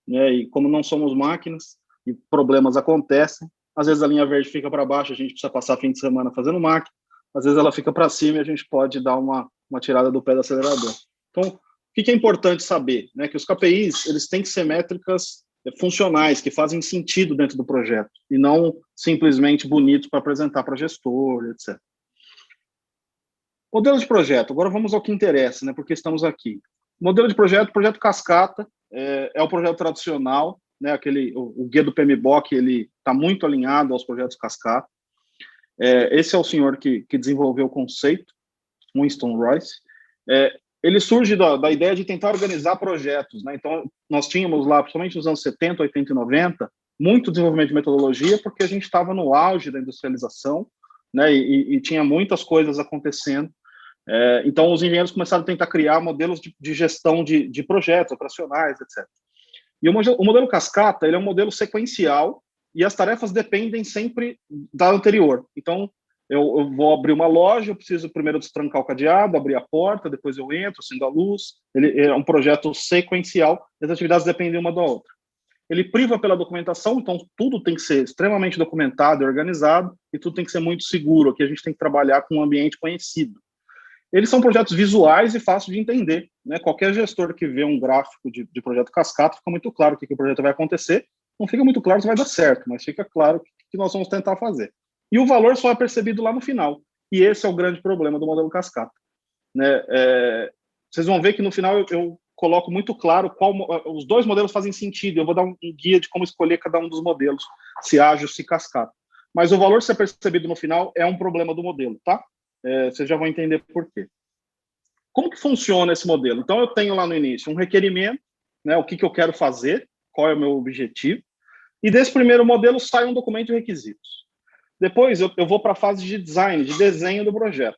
Né? E como não somos máquinas, e problemas acontecem, às vezes a linha verde fica para baixo, a gente precisa passar fim de semana fazendo máquina, às vezes ela fica para cima e a gente pode dar uma tirada do pé do acelerador. Então, o que é importante saber? Né? Que os KPIs, eles têm que ser métricas funcionais, que fazem sentido dentro do projeto, e não simplesmente bonitos para apresentar para gestor, etc. Modelo de projeto. Agora vamos ao que interessa, né? Porque estamos aqui. Modelo de projeto cascata, é o projeto tradicional, né? O guia do PMBOK, ele está muito alinhado aos projetos cascata. Esse é o senhor que desenvolveu o conceito, Winston Royce. Ele surge da ideia de tentar organizar projetos, né? Então, nós tínhamos lá, principalmente nos anos 70, 80 e 90, muito desenvolvimento de metodologia, porque a gente estava no auge da industrialização, né? E tinha muitas coisas acontecendo. Então, os engenheiros começaram a tentar criar modelos de gestão de projetos operacionais, etc. E o modelo cascata, ele é um modelo sequencial, e as tarefas dependem sempre da anterior. Então, eu vou abrir uma loja, eu preciso primeiro destrancar o cadeado, abrir a porta, depois eu entro, acendo a luz. Ele é um projeto sequencial, as atividades dependem uma da outra. Ele priva pela documentação, então tudo tem que ser extremamente documentado e organizado, e tudo tem que ser muito seguro. Aqui a gente tem que trabalhar com um ambiente conhecido. Eles são projetos visuais e fáceis de entender. Né? Qualquer gestor que vê um gráfico de projeto cascata, fica muito claro o que o projeto vai acontecer. Não fica muito claro se vai dar certo, mas fica claro o que nós vamos tentar fazer. E o valor só é percebido lá no final. E esse é o grande problema do modelo cascata. Né? Vocês vão ver que no final eu coloco muito claro os 2 modelos fazem sentido. Eu vou dar um guia de como escolher cada um dos modelos, se ágil, se cascata. Mas o valor ser percebido no final é um problema do modelo, tá? Vocês já vão entender por quê. Como que funciona esse modelo? Então, eu tenho lá no início um requerimento, né, o que eu quero fazer, qual é o meu objetivo, e desse primeiro modelo sai um documento de requisitos. Depois, eu vou para a fase de design, de desenho do projeto.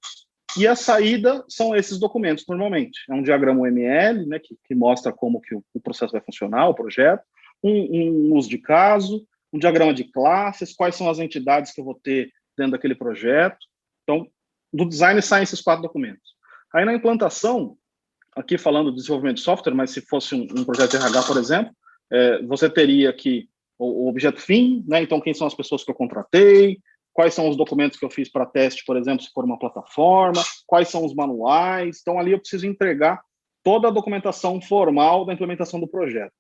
E a saída são esses documentos, normalmente. É um diagrama UML, né, que mostra como que o processo vai funcionar, o projeto, um uso de caso, um diagrama de classes, quais são as entidades que eu vou ter dentro daquele projeto. Então, do design saem esses 4 documentos. Aí na implantação, aqui falando do desenvolvimento de software, mas se fosse um projeto de RH, por exemplo, você teria aqui o objeto fim, né? Então quem são as pessoas que eu contratei, quais são os documentos que eu fiz para teste, por exemplo, se for uma plataforma, quais são os manuais. Então ali eu preciso entregar toda a documentação formal da implementação do projeto.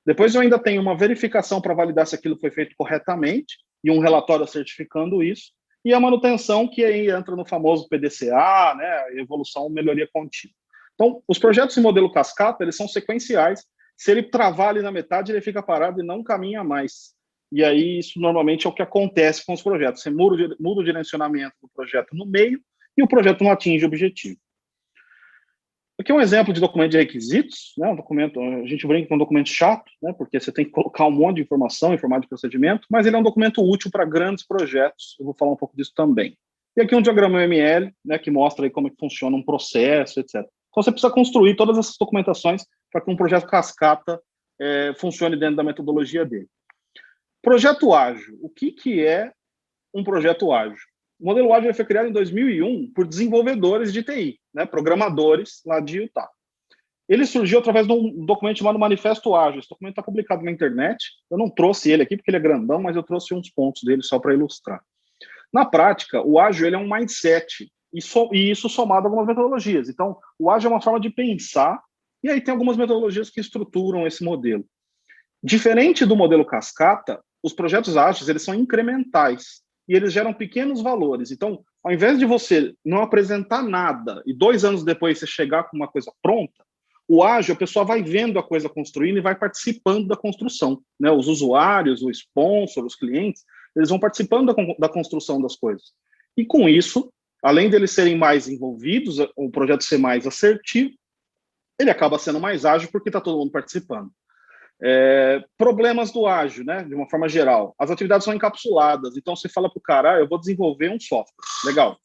Depois eu ainda tenho uma verificação para validar se aquilo foi feito corretamente, e um relatório certificando isso, e a manutenção, que aí entra no famoso PDCA, né, evolução, melhoria contínua. Então, os projetos em modelo cascata, eles são sequenciais. Se ele travar ali na metade, ele fica parado e não caminha mais. E aí, isso normalmente é o que acontece com os projetos. Você muda o direcionamento do projeto no meio e o projeto não atinge o objetivo. Aqui é um exemplo de documento de requisitos, né? Um documento, a gente brinca com um documento chato, né? Porque você tem que colocar um monte de informação em formato de procedimento, mas ele é um documento útil para grandes projetos. Eu vou falar um pouco disso também. E aqui um diagrama UML, né? Que mostra aí como é que funciona um processo, etc. Então você precisa construir todas essas documentações para que um projeto cascata funcione dentro da metodologia dele. Projeto ágil. O que é um projeto ágil? O modelo ágil foi criado em 2001 por desenvolvedores de TI, né, programadores lá de Utah. Ele surgiu através de um documento chamado Manifesto Ágil. Esse documento está publicado na internet. Eu não trouxe ele aqui porque ele é grandão, mas eu trouxe uns pontos dele só para ilustrar. Na prática, o ágil ele é um mindset, e isso somado a algumas metodologias. Então, o ágil é uma forma de pensar, e aí tem algumas metodologias que estruturam esse modelo. Diferente do modelo cascata, os projetos ágeis eles são incrementais, e eles geram pequenos valores. Então, ao invés de você não apresentar nada e 2 anos depois você chegar com uma coisa pronta, o ágil, a pessoa vai vendo a coisa construindo e vai participando da construção, né? Os usuários, o sponsor, os clientes, eles vão participando da construção das coisas. E com isso, além deles serem mais envolvidos, o projeto ser mais assertivo, ele acaba sendo mais ágil porque está todo mundo participando. Problemas do ágil, né, de uma forma geral. As atividades são encapsuladas, então você fala para o cara, eu vou desenvolver um software, legal.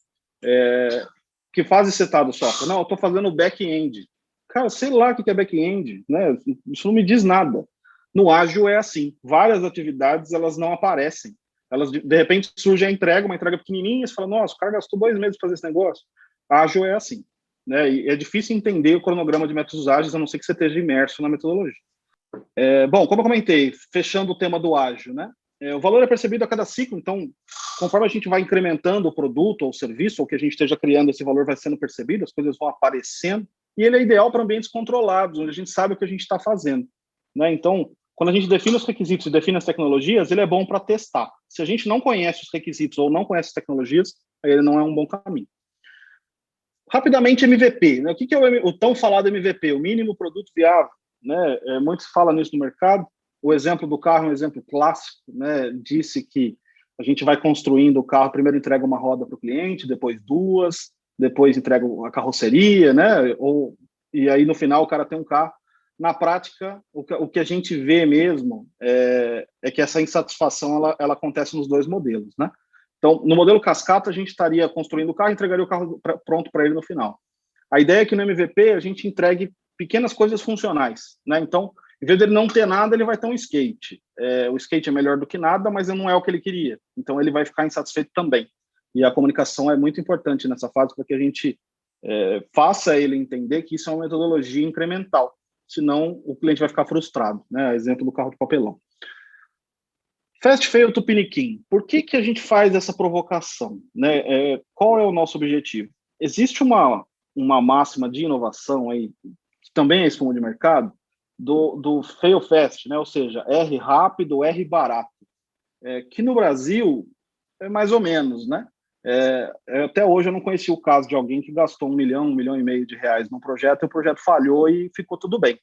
Que fase você está do software? Não, eu estou fazendo back-end. Cara, sei lá o que é back-end, né? Isso não me diz nada. No ágil é assim, várias atividades elas não aparecem. Elas, de repente, surge a entrega, uma entrega pequenininha, você fala, nossa, o cara gastou 2 meses para fazer esse negócio. Ágil é assim, né? E é difícil entender o cronograma de métodos ágeis, a não ser que você esteja imerso na metodologia. Bom, como eu comentei, fechando o tema do ágil, né? O valor é percebido a cada ciclo, então, conforme a gente vai incrementando o produto ou o serviço, ou que a gente esteja criando, esse valor vai sendo percebido, as coisas vão aparecendo, e ele é ideal para ambientes controlados, onde a gente sabe o que a gente está fazendo, né? Então, quando a gente define os requisitos e define as tecnologias, ele é bom para testar. Se a gente não conhece os requisitos ou não conhece as tecnologias, aí ele não é um bom caminho. Rapidamente, MVP, né? O que é o tão falado MVP? O mínimo produto viável, né? Muito se fala nisso no mercado. O exemplo do carro é um exemplo clássico, né? Disse que a gente vai construindo o carro, primeiro entrega uma roda para o cliente, depois 2, depois entrega a carroceria, né? E aí no final o cara tem um carro. Na prática, o que a gente vê mesmo é que essa insatisfação ela acontece nos 2 modelos, né? Então, no modelo cascata, a gente estaria construindo o carro e entregaria o carro pronto para ele no final. A ideia é que no MVP a gente entregue pequenas coisas funcionais, né? Então, em vez dele não ter nada, ele vai ter um skate. O skate é melhor do que nada, mas não é o que ele queria. Então, ele vai ficar insatisfeito também. E a comunicação é muito importante nessa fase para que a gente faça ele entender que isso é uma metodologia incremental. Senão o cliente vai ficar frustrado, né? Exemplo do carro de papelão. Fast fail to piniquim. Por que a gente faz essa provocação, né? Qual é o nosso objetivo? Existe uma máxima de inovação aí, que também é espuma de mercado, do fail fast, né? Ou seja, R rápido, R barato. Que no Brasil é mais ou menos, né? Até hoje eu não conheci o caso de alguém que gastou 1 milhão, 1,5 milhão de reais num projeto e o projeto falhou e ficou tudo bem,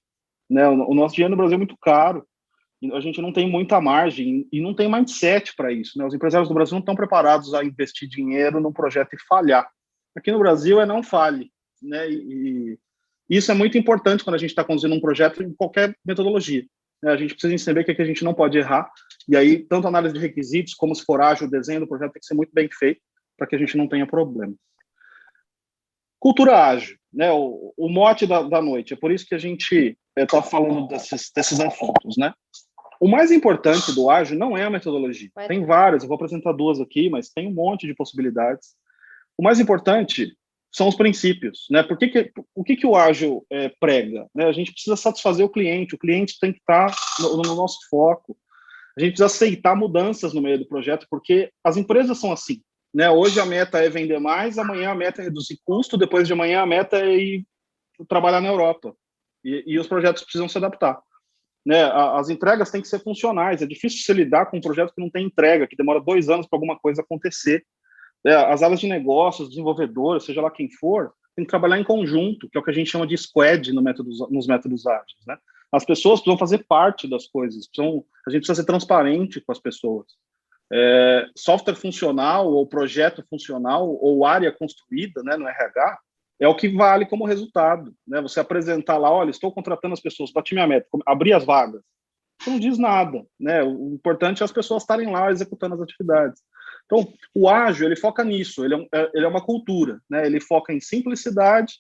né? O nosso dinheiro no Brasil é muito caro, a gente não tem muita margem e não tem mindset para isso, né? Os empresários do Brasil não estão preparados a investir dinheiro num projeto e falhar. Aqui no Brasil não falhe, né? E isso é muito importante quando a gente está conduzindo um projeto em qualquer metodologia, né? A gente precisa saber que a gente não pode errar, e aí tanto a análise de requisitos como se for ágil, o desenho do projeto tem que ser muito bem feito para que a gente não tenha problema. Cultura ágil, né? O mote da noite, é por isso que a gente está falando desses assuntos, né? O mais importante do ágil não é a metodologia. Tem várias, eu vou apresentar 2 aqui, mas tem um monte de possibilidades. O mais importante são os princípios, né? O que o ágil prega? Né? A gente precisa satisfazer o cliente tem que estar no nosso foco. A gente precisa aceitar mudanças no meio do projeto, porque as empresas são assim, né? Hoje a meta é vender mais, amanhã a meta é reduzir custo, depois de amanhã a meta é ir trabalhar na Europa. E os projetos precisam se adaptar. né? As entregas têm que ser funcionais. É difícil você lidar com um projeto que não tem entrega, que demora 2 anos para alguma coisa acontecer. As áreas de negócios, desenvolvedores, seja lá quem for, tem que trabalhar em conjunto, que é o que a gente chama de squad nos métodos ágeis, né? As pessoas precisam fazer parte das coisas, a gente precisa ser transparente com as pessoas. Software funcional, ou projeto funcional, ou área construída, né, no RH, é o que vale como resultado, né? Você apresentar lá, olha, estou contratando as pessoas, bati minha meta, abrir as vagas. Isso não diz nada, né? O importante é as pessoas estarem lá executando as atividades. Então, o ágil, ele foca nisso, ele é uma cultura, né? Ele foca em simplicidade,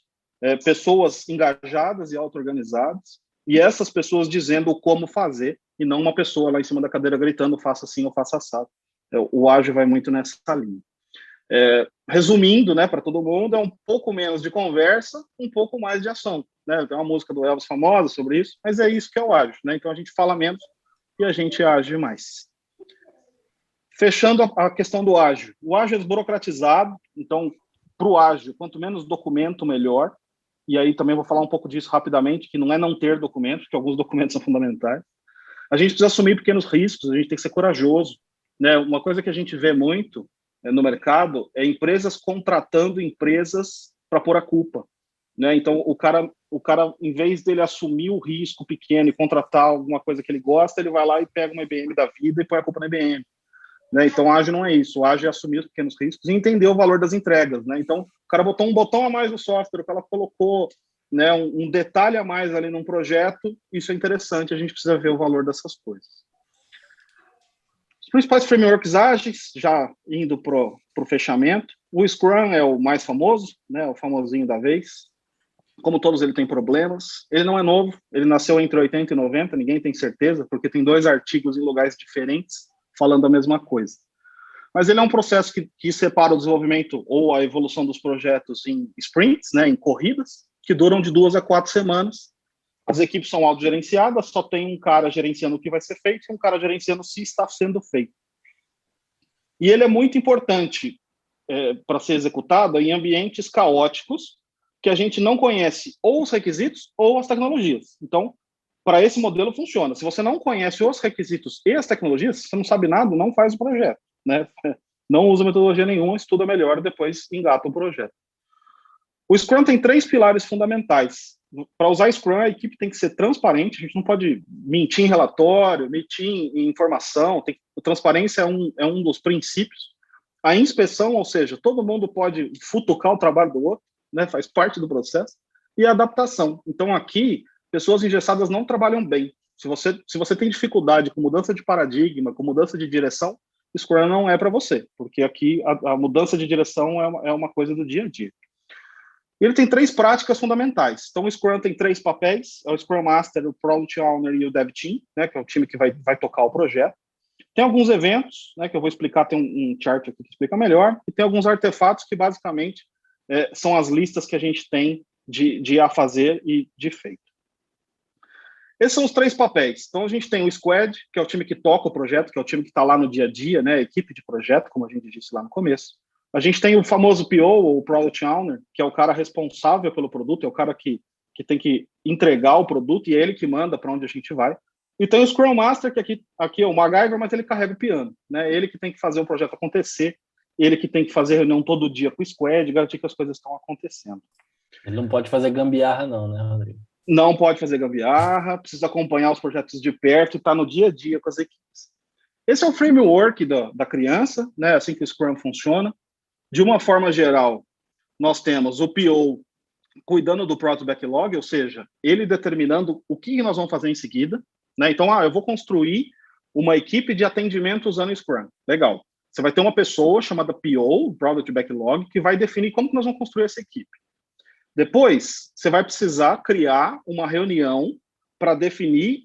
pessoas engajadas e auto-organizadas, e essas pessoas dizendo como fazer, e não uma pessoa lá em cima da cadeira gritando, faça assim ou faça assado. O ágil vai muito nessa linha. Resumindo, né, para todo mundo, é um pouco menos de conversa, um pouco mais de ação, né? Tem uma música do Elvis famosa sobre isso, mas é isso que é o ágil, né? Então a gente fala menos e a gente age mais. Fechando a questão do ágil. O ágil é desburocratizado, então, para o ágil, quanto menos documento, melhor. E aí também vou falar um pouco disso rapidamente, que não é não ter documentos, porque alguns documentos são fundamentais. A gente precisa assumir pequenos riscos, a gente tem que ser corajoso, né? Uma coisa que a gente vê muito no mercado é empresas contratando empresas para pôr a culpa, né? Então, o cara, em vez dele assumir o risco pequeno e contratar alguma coisa que ele gosta, ele vai lá e pega uma IBM da vida e põe a culpa na IBM. Né? Então, ágil não é isso. O ágil é assumir os pequenos riscos e entender o valor das entregas. Né? Então, o cara botou um botão a mais no software, o cara colocou, né, um detalhe a mais ali num projeto, isso é interessante, a gente precisa ver o valor dessas coisas. Os principais frameworks ágeis, já indo para o fechamento, o Scrum é o mais famoso, né, o famosinho da vez. Como todos, ele tem problemas. Ele não é novo, ele nasceu entre 80 e 90, ninguém tem certeza, porque tem 2 artigos em lugares diferentes falando a mesma coisa. Mas ele é um processo que separa o desenvolvimento ou a evolução dos projetos em sprints, né, em corridas, que duram de 2 a 4 semanas. As equipes são autogerenciadas, só tem um cara gerenciando o que vai ser feito e um cara gerenciando se está sendo feito. E ele é muito importante para ser executado em ambientes caóticos, que a gente não conhece ou os requisitos ou as tecnologias. Então, para esse modelo funciona. Se você não conhece os requisitos e as tecnologias, você não sabe nada, não faz o projeto, né? Não usa metodologia nenhuma, estuda melhor, depois engata o projeto. O Scrum tem 3 pilares fundamentais. Para usar Scrum, a equipe tem que ser transparente, a gente não pode mentir em relatório, mentir em informação, a transparência é um dos princípios. A inspeção, ou seja, todo mundo pode futucar o trabalho do outro, né? Faz parte do processo. E a adaptação. Então, aqui, pessoas engessadas não trabalham bem. Se você tem dificuldade com mudança de paradigma, com mudança de direção, Scrum não é para você, porque aqui a mudança de direção é uma coisa do dia a dia. E ele tem 3 práticas fundamentais. Então, o Scrum tem 3 papéis, é o Scrum Master, o Product Owner e o Dev Team, né, que é o time que vai tocar o projeto. Tem alguns eventos, né, que eu vou explicar, tem um chart aqui que explica melhor, e tem alguns artefatos que, basicamente, são as listas que a gente tem de a fazer e de feito. Esses são os 3 papéis. Então, a gente tem o Squad, que é o time que toca o projeto, que é o time que está lá no dia a dia, né, a equipe de projeto, como a gente disse lá no começo. A gente tem o famoso PO, ou Product Owner, que é o cara responsável pelo produto, é o cara que tem que entregar o produto e é ele que manda para onde a gente vai. E tem o Scrum Master, que aqui é o MacGyver, mas ele carrega o piano, né? Ele que tem que fazer o projeto acontecer, ele que tem que fazer reunião todo dia com o Squad, garantir que as coisas estão acontecendo. Ele não pode fazer gambiarra não, né, Rodrigo? Não pode fazer gambiarra, precisa acompanhar os projetos de perto e estar no dia a dia com as equipes. Esse é o framework da criança, né? Assim que o Scrum funciona. De uma forma geral, nós temos o PO cuidando do Product Backlog, ou seja, ele determinando o que nós vamos fazer em seguida, né? Então, eu vou construir uma equipe de atendimento usando o Scrum. Legal. Você vai ter uma pessoa chamada PO, Product Backlog, que vai definir como que nós vamos construir essa equipe. Depois, você vai precisar criar uma reunião para definir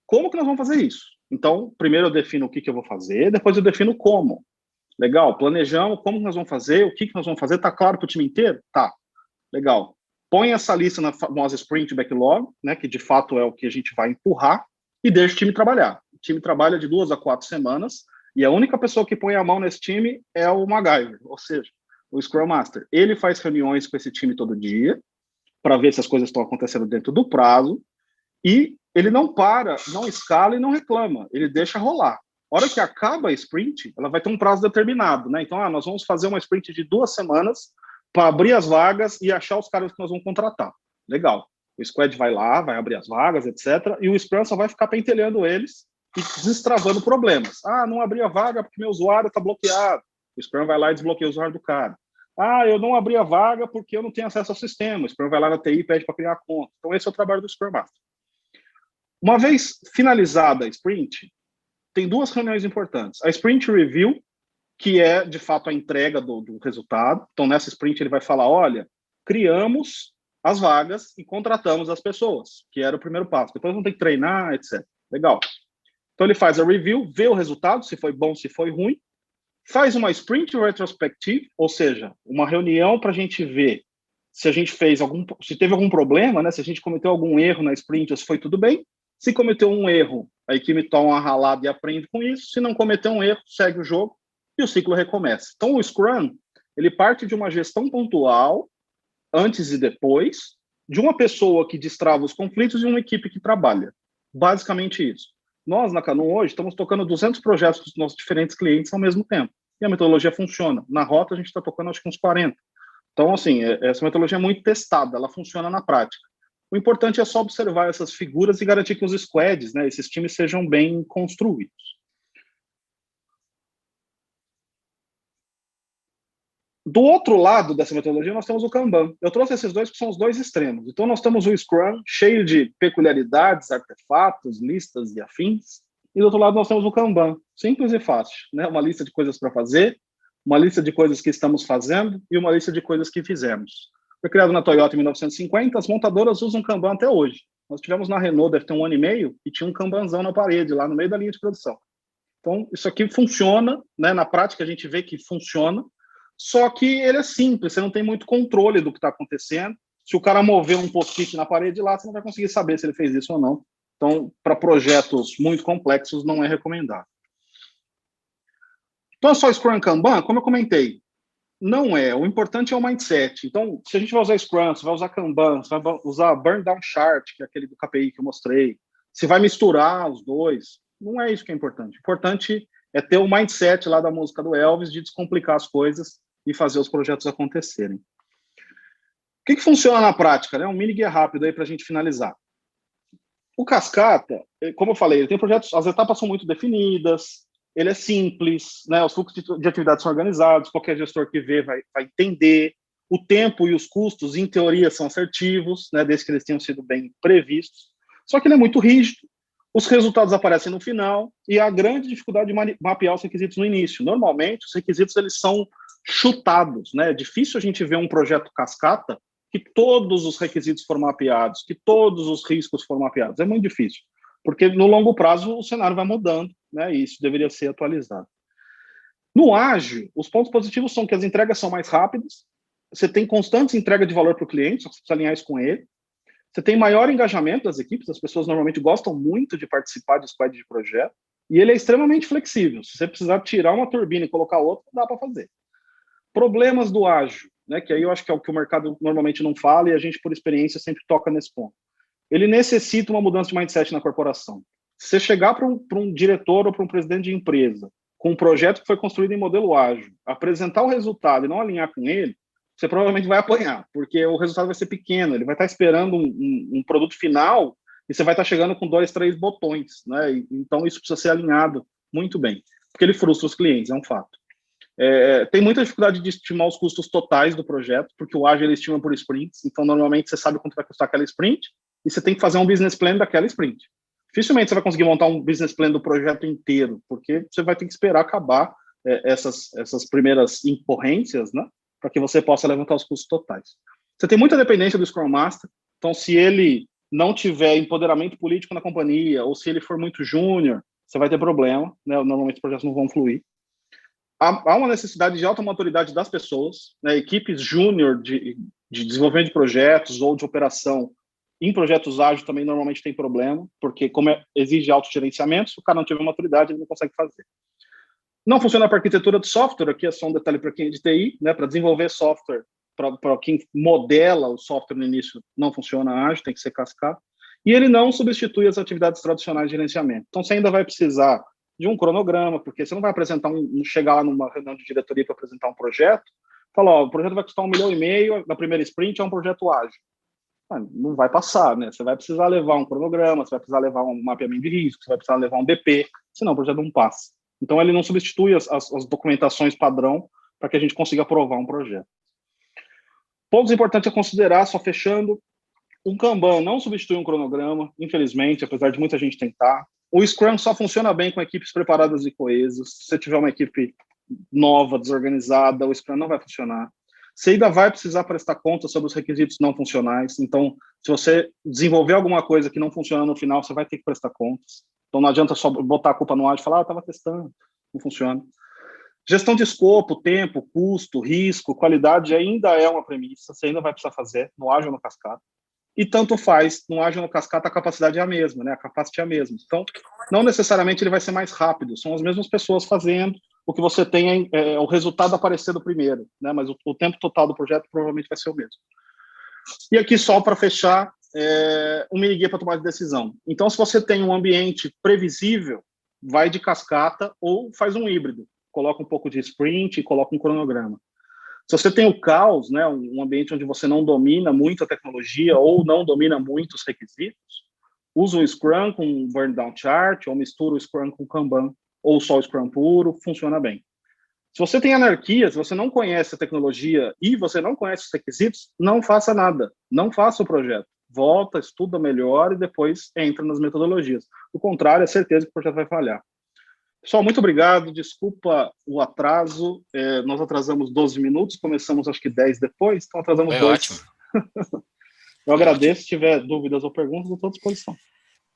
como que nós vamos fazer isso. Então, primeiro eu defino o que eu vou fazer, depois eu defino como. Legal, planejamos como nós vamos fazer, o que nós vamos fazer, tá claro para o time inteiro? Tá, legal. Põe essa lista na famosa Sprint Backlog, né, que de fato é o que a gente vai empurrar, e deixa o time trabalhar. O time trabalha de 2 a 4 semanas, e a única pessoa que põe a mão nesse time é o MacGyver, ou seja, o Scrum Master. Ele faz reuniões com esse time todo dia, para ver se as coisas estão acontecendo dentro do prazo, e ele não para, não escala e não reclama, ele deixa rolar. A hora que acaba a sprint, ela vai ter um prazo determinado, né? Então, nós vamos fazer uma sprint de 2 semanas para abrir as vagas e achar os caras que nós vamos contratar. Legal. O squad vai lá, vai abrir as vagas, etc. E o Scrum só vai ficar pentelhando eles e destravando problemas. Não abri a vaga porque meu usuário está bloqueado. O Scrum vai lá e desbloqueia o usuário do cara. Eu não abri a vaga porque eu não tenho acesso ao sistema. O Scrum vai lá na TI e pede para criar a conta. Então, esse é o trabalho do Scrum Master. Uma vez finalizada a sprint, tem 2 reuniões importantes. A sprint review, que é, de fato, a entrega do resultado. Então, nessa sprint, ele vai falar, olha, criamos as vagas e contratamos as pessoas, que era o primeiro passo. Depois vão ter que treinar, etc. Legal. Então, ele faz a review, vê o resultado, se foi bom, se foi ruim, faz uma sprint retrospective, ou seja, uma reunião para a gente ver se a gente se teve algum problema, né? Se a gente cometeu algum erro na sprint ou se foi tudo bem. Se cometeu um erro, a equipe toma uma ralada e aprende com isso. Se não cometeu um erro, segue o jogo e o ciclo recomeça. Então, o Scrum, ele parte de uma gestão pontual, antes e depois, de uma pessoa que destrava os conflitos e uma equipe que trabalha. Basicamente isso. Nós, na Canum, hoje, estamos tocando 200 projetos dos nossos diferentes clientes ao mesmo tempo. E a metodologia funciona. Na rota, a gente está tocando, acho que uns 40. Então, assim, essa metodologia é muito testada, ela funciona na prática. O importante é só observar essas figuras e garantir que os squads, né, esses times, sejam bem construídos. Do outro lado dessa metodologia, nós temos o Kanban. Eu trouxe esses dois, que são os 2 extremos. Então, nós temos o Scrum, cheio de peculiaridades, artefatos, listas e afins. E do outro lado, nós temos o Kanban, simples e fácil, né? Uma lista de coisas para fazer, uma lista de coisas que estamos fazendo e uma lista de coisas que fizemos. Foi criado na Toyota em 1950, as montadoras usam Kanban até hoje. Nós tivemos na Renault, deve ter 1 ano e meio, e tinha um Kanbanzão na parede, lá no meio da linha de produção. Então, isso aqui funciona, né? Na prática, a gente vê que funciona, só que ele é simples, você não tem muito controle do que está acontecendo. Se o cara mover um post-it na parede lá, você não vai conseguir saber se ele fez isso ou não. Então, para projetos muito complexos, não é recomendável. Então, é só Scrum Kanban, como eu comentei, não é. O importante é o mindset. Então, se a gente vai usar Scrum, se vai usar Kanban, se vai usar Burn Down Chart, que é aquele do KPI que eu mostrei, se vai misturar os dois, não é isso que é importante. O importante é ter o mindset lá da música do Elvis, de descomplicar as coisas e fazer os projetos acontecerem. O que funciona na prática, né? Um mini guia rápido aí para a gente finalizar. O Cascata, como eu falei, ele tem projetos, as etapas são muito definidas, ele é simples, né? Os fluxos de atividades são organizados, qualquer gestor que vê vai entender. O tempo e os custos, em teoria, são assertivos, né? Desde que eles tenham sido bem previstos. Só que ele é muito rígido, os resultados aparecem no final e a grande dificuldade de mapear os requisitos no início. Normalmente, os requisitos eles são chutados, né? É difícil a gente ver um projeto cascata que todos os requisitos foram mapeados, que todos os riscos foram mapeados. É muito difícil, porque no longo prazo o cenário vai mudando, né? E isso deveria ser atualizado. No ágil, os pontos positivos são que as entregas são mais rápidas, você tem constante entrega de valor para o cliente, só que você precisa alinhar isso com ele. Você tem maior engajamento das equipes, as pessoas normalmente gostam muito de participar de squad de projeto, e ele é extremamente flexível. Se você precisar tirar uma turbina e colocar outra, dá para fazer. Problemas do ágil, né, que aí eu acho que é o que o mercado normalmente não fala e a gente, por experiência, sempre toca nesse ponto. Ele necessita uma mudança de mindset na corporação. Se você chegar para um diretor ou para um presidente de empresa com um projeto que foi construído em modelo ágil, apresentar o resultado e não alinhar com ele, você provavelmente vai apanhar, porque o resultado vai ser pequeno, ele vai estar esperando um produto final e você vai estar chegando com 2, 3 botões, né? Então isso precisa ser alinhado muito bem, porque ele frustra os clientes, é um fato. Tem muita dificuldade de estimar os custos totais do projeto, porque o ágil ele estima por sprints, então normalmente você sabe quanto vai custar aquela sprint e você tem que fazer um business plan daquela sprint. Dificilmente você vai conseguir montar um business plan do projeto inteiro, porque você vai ter que esperar acabar essas primeiras incorrências, né, para que você possa levantar os custos totais. Você tem muita dependência do Scrum Master, então se ele não tiver empoderamento político na companhia, ou se ele for muito júnior, você vai ter problema, né, normalmente os projetos não vão fluir. Há uma necessidade de alta maturidade das pessoas, né, equipes júnior de desenvolvimento de projetos ou de operação em projetos ágeis também normalmente tem problema, porque como exige autogerenciamento, se o cara não tiver maturidade, ele não consegue fazer. Não funciona para arquitetura de software, aqui é só um detalhe para quem é de TI, né, para desenvolver software, para quem modela o software no início, não funciona ágil, tem que ser cascata. E ele não substitui as atividades tradicionais de gerenciamento. Então, você ainda vai precisar de um cronograma, porque você não vai apresentar chegar lá numa reunião de diretoria para apresentar um projeto, falar, ó, o projeto vai custar 1,5 milhão, na primeira sprint é um projeto ágil. Não vai passar, né? Você vai precisar levar um cronograma, você vai precisar levar um mapeamento de risco, você vai precisar levar um DP, senão o projeto não passa. Então, ele não substitui as documentações padrão para que a gente consiga aprovar um projeto. Pontos importantes a considerar, só fechando, um Kanban não substitui um cronograma, infelizmente, apesar de muita gente tentar. O Scrum só funciona bem com equipes preparadas e coesas. Se você tiver uma equipe nova, desorganizada, o Scrum não vai funcionar. Você ainda vai precisar prestar conta sobre os requisitos não funcionais. Então, se você desenvolver alguma coisa que não funciona no final, você vai ter que prestar contas. Então, não adianta só botar a culpa no ágil e falar, estava testando, não funciona. Gestão de escopo, tempo, custo, risco, qualidade ainda é uma premissa. Você ainda vai precisar fazer no ágil ou no cascata. E tanto faz, no ágil ou no cascata, a capacidade é a mesma, né? A capacity é a mesma. Então, não necessariamente ele vai ser mais rápido. São as mesmas pessoas fazendo. O que você tem é o resultado aparecendo primeiro, né? Mas o tempo total do projeto provavelmente vai ser o mesmo. E aqui, só para fechar, um mini guia para tomar de decisão. Então, se você tem um ambiente previsível, vai de cascata ou faz um híbrido. Coloca um pouco de sprint e coloca um cronograma. Se você tem o caos, né, um ambiente onde você não domina muito a tecnologia ou não domina muito os requisitos, usa o Scrum com um burn down chart ou mistura o Scrum com o Kanban ou só o Scrum puro, funciona bem. Se você tem anarquia, se você não conhece a tecnologia e você não conhece os requisitos, não faça nada, não faça o projeto. Volta, estuda melhor e depois entra nas metodologias. Do contrário, é certeza que o projeto vai falhar. Pessoal, muito obrigado, desculpa o atraso, nós atrasamos 12 minutos, começamos acho que 10 depois, então atrasamos 2. Ótimo. Eu agradeço, se tiver dúvidas ou perguntas, eu estou à disposição.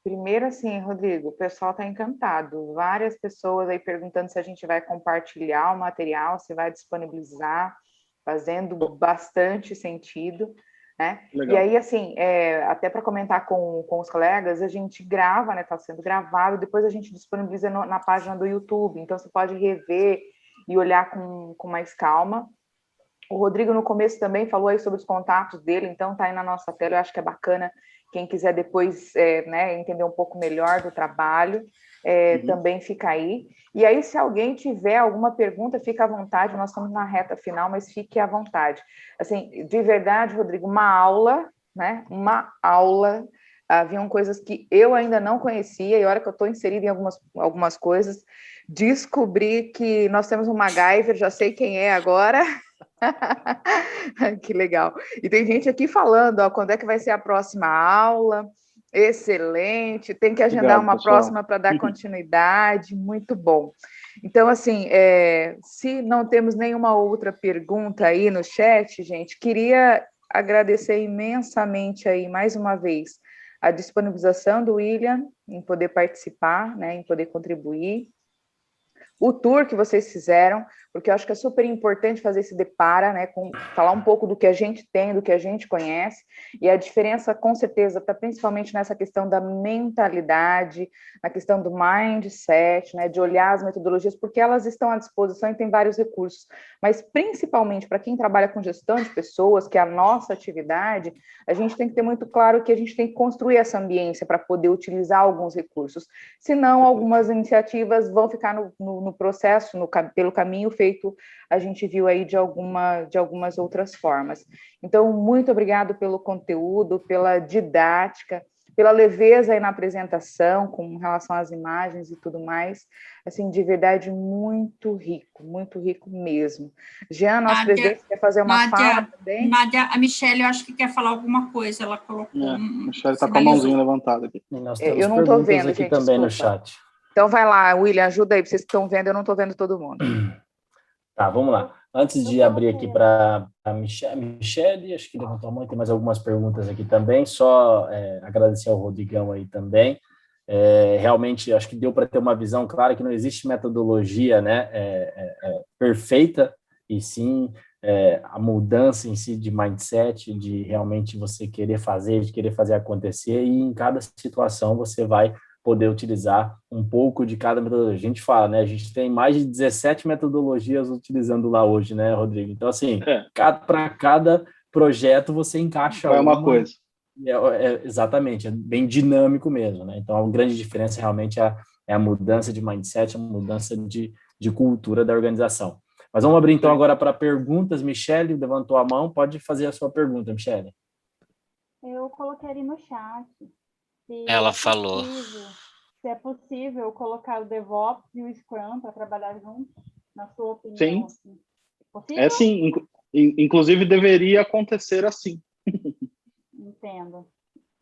Primeiro, assim, Rodrigo, o pessoal está encantado. Várias pessoas aí perguntando se a gente vai compartilhar o material, se vai disponibilizar, fazendo bastante sentido, né? Legal. E aí, assim, até para comentar com os colegas, a gente grava, né? Está sendo gravado, depois a gente disponibiliza na página do YouTube, então você pode rever e olhar com mais calma. O Rodrigo, no começo, também falou aí sobre os contatos dele, então está aí na nossa tela, eu acho que é bacana. Quem quiser depois né, entender um pouco melhor do trabalho, também fica aí. E aí, se alguém tiver alguma pergunta, fica à vontade, nós estamos na reta final, mas fique à vontade. Assim, de verdade, Rodrigo, uma aula, né? Uma aula. Haviam coisas que eu ainda não conhecia, e a hora que eu estou inserida em algumas coisas, descobri que nós temos um MacGyver, já sei quem é agora. Que legal. E tem gente aqui falando, ó, quando é que vai ser a próxima aula? Excelente, tem que agendar uma próxima para dar continuidade, muito bom. Então, assim, se não temos nenhuma outra pergunta aí no chat, gente, queria agradecer imensamente aí, mais uma vez, a disponibilização do William em poder participar, né, em poder contribuir, o tour que vocês fizeram, porque eu acho que é super importante fazer esse depara, né, falar um pouco do que a gente tem, do que a gente conhece, e a diferença, com certeza, está principalmente nessa questão da mentalidade, na questão do mindset, né, de olhar as metodologias, porque elas estão à disposição e tem vários recursos, mas principalmente para quem trabalha com gestão de pessoas, que é a nossa atividade, a gente tem que ter muito claro que a gente tem que construir essa ambiência para poder utilizar alguns recursos, senão algumas iniciativas vão ficar no processo, pelo caminho feito, a gente viu aí de algumas outras formas. Então, muito obrigado pelo conteúdo, pela didática, pela leveza aí na apresentação, com relação às imagens e tudo mais. Assim, de verdade, muito rico mesmo. Jean, nosso presidente, quer fazer uma fala também? Nádia, a Michelle, eu acho que quer falar alguma coisa, ela colocou... A Michelle está com a mãozinha levantada aqui. Eu não estou vendo, aqui gente, também desculpa. no chat. Então vai lá, William, ajuda aí, vocês que estão vendo, eu não estou vendo todo mundo. Tá, vamos lá. Antes de abrir aqui para a Michelle, acho que levantou a mão, tem mais algumas perguntas aqui também, só agradecer ao Rodrigão aí também. Realmente, acho que deu para ter uma visão clara que não existe metodologia, né, perfeita, e sim a mudança em si de mindset, de realmente você querer fazer acontecer, e em cada situação você vai poder utilizar um pouco de cada metodologia. A gente fala, né? A gente tem mais de 17 metodologias utilizando lá hoje, né, Rodrigo? Então, assim, para cada projeto você encaixa uma coisa. Exatamente, é bem dinâmico mesmo, né? Então, a grande diferença realmente é a mudança de mindset, a mudança de cultura da organização. Mas vamos abrir então agora para perguntas. Michele levantou a mão, pode fazer a sua pergunta, Michele. Eu coloquei ali no chat. Ela falou. Se é possível colocar o DevOps e o Scrum para trabalhar juntos, na sua opinião? Sim, assim. Possível? sim. Inclusive, deveria acontecer assim. Entendo.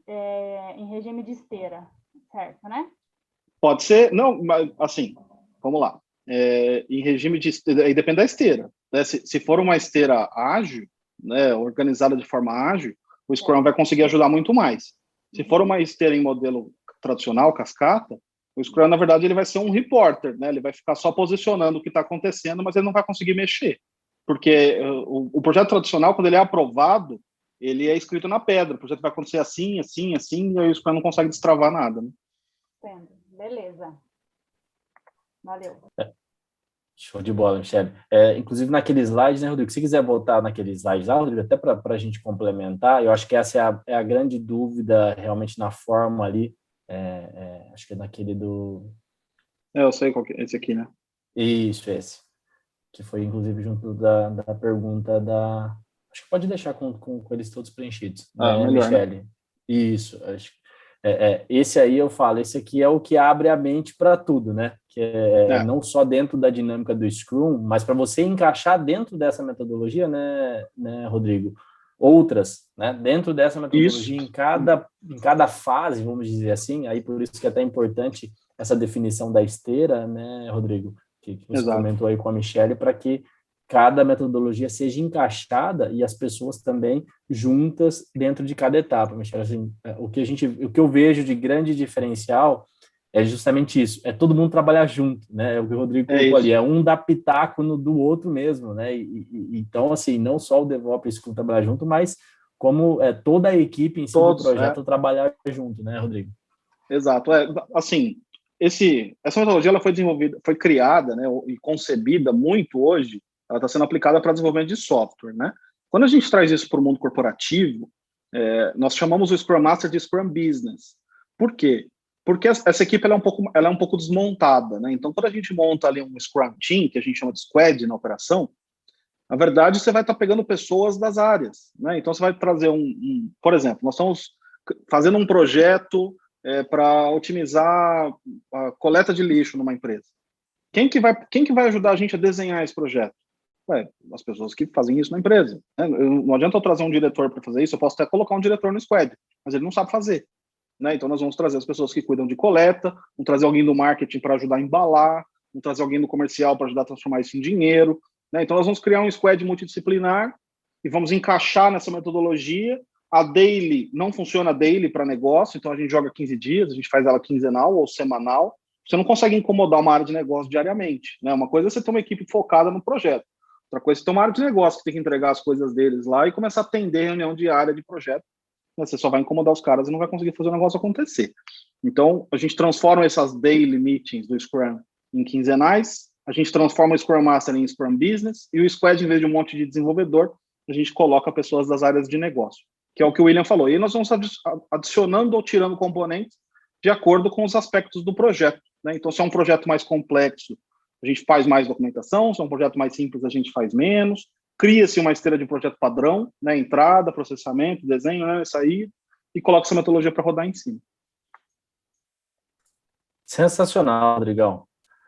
Em regime de esteira, certo, né? Pode ser, não, mas assim, vamos lá. Em regime de esteira, aí depende da esteira, né? Se for uma esteira ágil, né, organizada de forma ágil, o Scrum vai conseguir ajudar muito mais. Se for uma esteira em modelo tradicional, cascata, o Scrum, na verdade, ele vai ser um reporter, né? Ele vai ficar só posicionando o que está acontecendo, mas ele não vai conseguir mexer. Porque o projeto tradicional, quando ele é aprovado, ele é escrito na pedra. O projeto vai acontecer assim, assim, assim, e aí o Scrum não consegue destravar nada, né? Entendo. Beleza. Valeu. Show de bola, Michele. Inclusive, naquele slide, né, Rodrigo? Se quiser voltar naquele slide lá, Rodrigo, até para a gente complementar, eu acho que essa é a grande dúvida realmente na forma ali. Acho que é naquele do... Eu sei qual que é esse aqui, né? Isso, esse. Que foi, inclusive, junto da pergunta da... Acho que pode deixar com eles todos preenchidos, né, Melhor, Michele? Né? Isso, acho que esse aí eu falo, esse aqui é o que abre a mente para tudo, né? Que não só dentro da dinâmica do Scrum, mas para você encaixar dentro dessa metodologia, né, Rodrigo? Outras, né? Dentro dessa metodologia, em cada fase, vamos dizer assim, aí por isso que é até importante essa definição da esteira, né, Rodrigo? Que você comentou aí com a Michele, para que cada metodologia seja encaixada e as pessoas também juntas dentro de cada etapa, Michele. Assim, o que eu vejo de grande diferencial é justamente isso, é todo mundo trabalhar junto, né? É o que o Rodrigo colocou ali, é um dar pitaco do outro mesmo, né? Então, assim, não só o DevOps com trabalhar junto, mas como toda a equipe em si do projeto trabalhar junto, né, Rodrigo? Exato. Assim, essa metodologia ela foi desenvolvida, foi criada, né, e concebida muito hoje. Ela está sendo aplicada para desenvolvimento de software, né? Quando a gente traz isso para o mundo corporativo, nós chamamos o Scrum Master de Scrum Business. Por quê? Porque essa equipe ela é um pouco desmontada, né? Então, quando a gente monta ali um Scrum Team, que a gente chama de Squad na operação, na verdade, você vai estar pegando pessoas das áreas, né? Então, você vai trazer por exemplo, nós estamos fazendo um projeto para otimizar a coleta de lixo numa empresa. Quem que vai ajudar a gente a desenhar esse projeto? As pessoas que fazem isso na empresa. Né? Não adianta eu trazer um diretor para fazer isso, eu posso até colocar um diretor no squad, mas ele não sabe fazer. Né? Então, nós vamos trazer as pessoas que cuidam de coleta, vamos trazer alguém do marketing para ajudar a embalar, vamos trazer alguém do comercial para ajudar a transformar isso em dinheiro. Né? Então, nós vamos criar um squad multidisciplinar e vamos encaixar nessa metodologia. A daily não funciona daily para negócio, então a gente joga 15 dias, a gente faz ela quinzenal ou semanal. Você não consegue incomodar uma área de negócio diariamente. Né? Uma coisa é você ter uma equipe focada no projeto. Outra coisa é ter uma área de negócio que tem que entregar as coisas deles lá e começar a atender reunião diária de projeto. Você só vai incomodar os caras e não vai conseguir fazer o negócio acontecer. Então, a gente transforma essas daily meetings do Scrum em quinzenais, a gente transforma o Scrum Master em Scrum Business e o Squad, em vez de um monte de desenvolvedor, a gente coloca pessoas das áreas de negócio, que é o que o William falou. E aí nós vamos adicionando ou tirando componentes de acordo com os aspectos do projeto. Né? Então, se é um projeto mais complexo, a gente faz mais documentação, se é um projeto mais simples, a gente faz menos. Cria-se uma esteira de projeto padrão, né? Entrada, processamento, desenho, né? Saída, e coloca essa metodologia para rodar em cima. Sensacional, Rodrigão.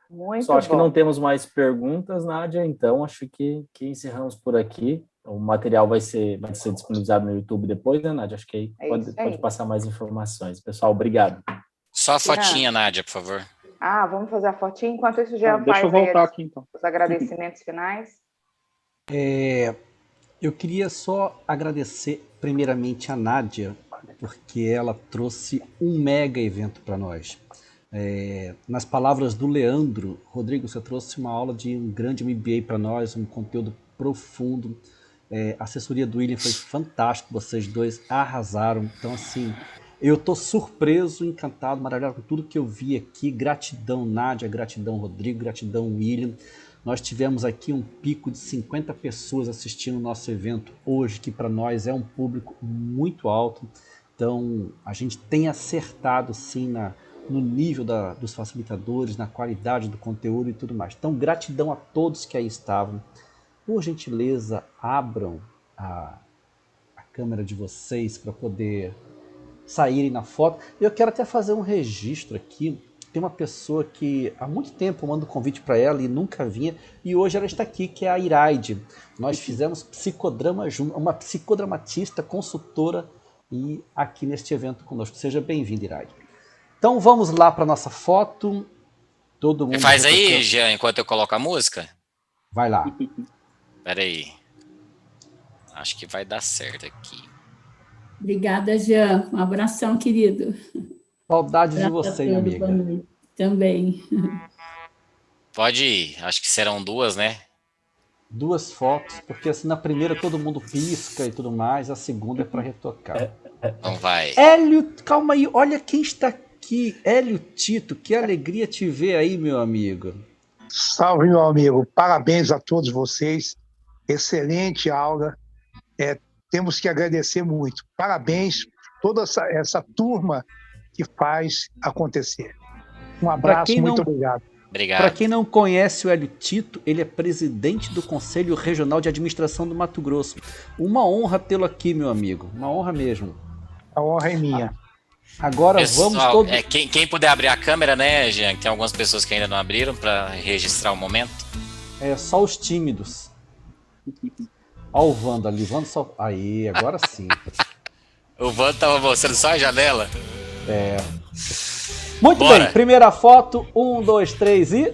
Muito Só acho bom. que não temos mais perguntas, Nádia, então acho que encerramos por aqui. O material vai ser disponibilizado no YouTube depois, né, Nádia? Acho que aí pode passar mais informações. Pessoal, obrigado. Só a fotinha, Nádia, por favor. Vamos fazer a fotinha. Enquanto isso, já deixa eu voltar aqui, então. Os agradecimentos finais. Eu queria só agradecer primeiramente a Nádia, porque ela trouxe um mega evento para nós. Nas palavras do Leandro, Rodrigo, você trouxe uma aula de um grande MBA para nós, um conteúdo profundo. A assessoria do William foi fantástico, vocês dois arrasaram. Então, assim, eu estou surpreso, encantado, maravilhado com tudo que eu vi aqui. Gratidão, Nádia, gratidão, Rodrigo, gratidão, William. Nós tivemos aqui um pico de 50 pessoas assistindo o nosso evento hoje, que para nós é um público muito alto. Então, a gente tem acertado, sim, no nível dos facilitadores, na qualidade do conteúdo e tudo mais. Então, gratidão a todos que aí estavam. Por gentileza, abram a câmera de vocês para poder saírem na foto. Eu quero até fazer um registro aqui. Tem uma pessoa que há muito tempo eu mando convite para ela e nunca vinha, e hoje ela está aqui, que é a Iraide. Nós fizemos psicodrama junto, uma psicodramatista, consultora, e aqui neste evento conosco. Seja bem-vindo, Iraide. Então vamos lá para nossa foto. Todo mundo. Faz aí, Jean, enquanto eu coloco a música. Vai lá. Espera aí. Acho que vai dar certo aqui. Obrigada, Jean. Um abração, querido. Saudade de você, minha amiga. Também. Pode ir. Acho que serão 2, né? 2 fotos, porque assim na primeira todo mundo pisca e tudo mais, a segunda é para retocar. Então vai. Hélio, calma aí, olha quem está aqui. Hélio Tito, que alegria te ver aí, meu amigo. Salve, meu amigo. Parabéns a todos vocês. Excelente aula. Temos que agradecer muito. Parabéns toda essa turma que faz acontecer. Um abraço, muito obrigado. Obrigado. Para quem não conhece o Hélio Tito, ele é presidente do Conselho Regional de Administração do Mato Grosso. Uma honra tê-lo aqui, meu amigo. Uma honra mesmo. A honra é minha. Agora Pessoal, vamos todos... quem puder abrir a câmera, né, Jean? Tem algumas pessoas que ainda não abriram para registrar o momento. É só os tímidos. Olha o Vando ali. Vando só... Aí, agora sim. O Vando tava mostrando só a janela. Muito Bora. bem, primeira foto. 1, 2, 3 e...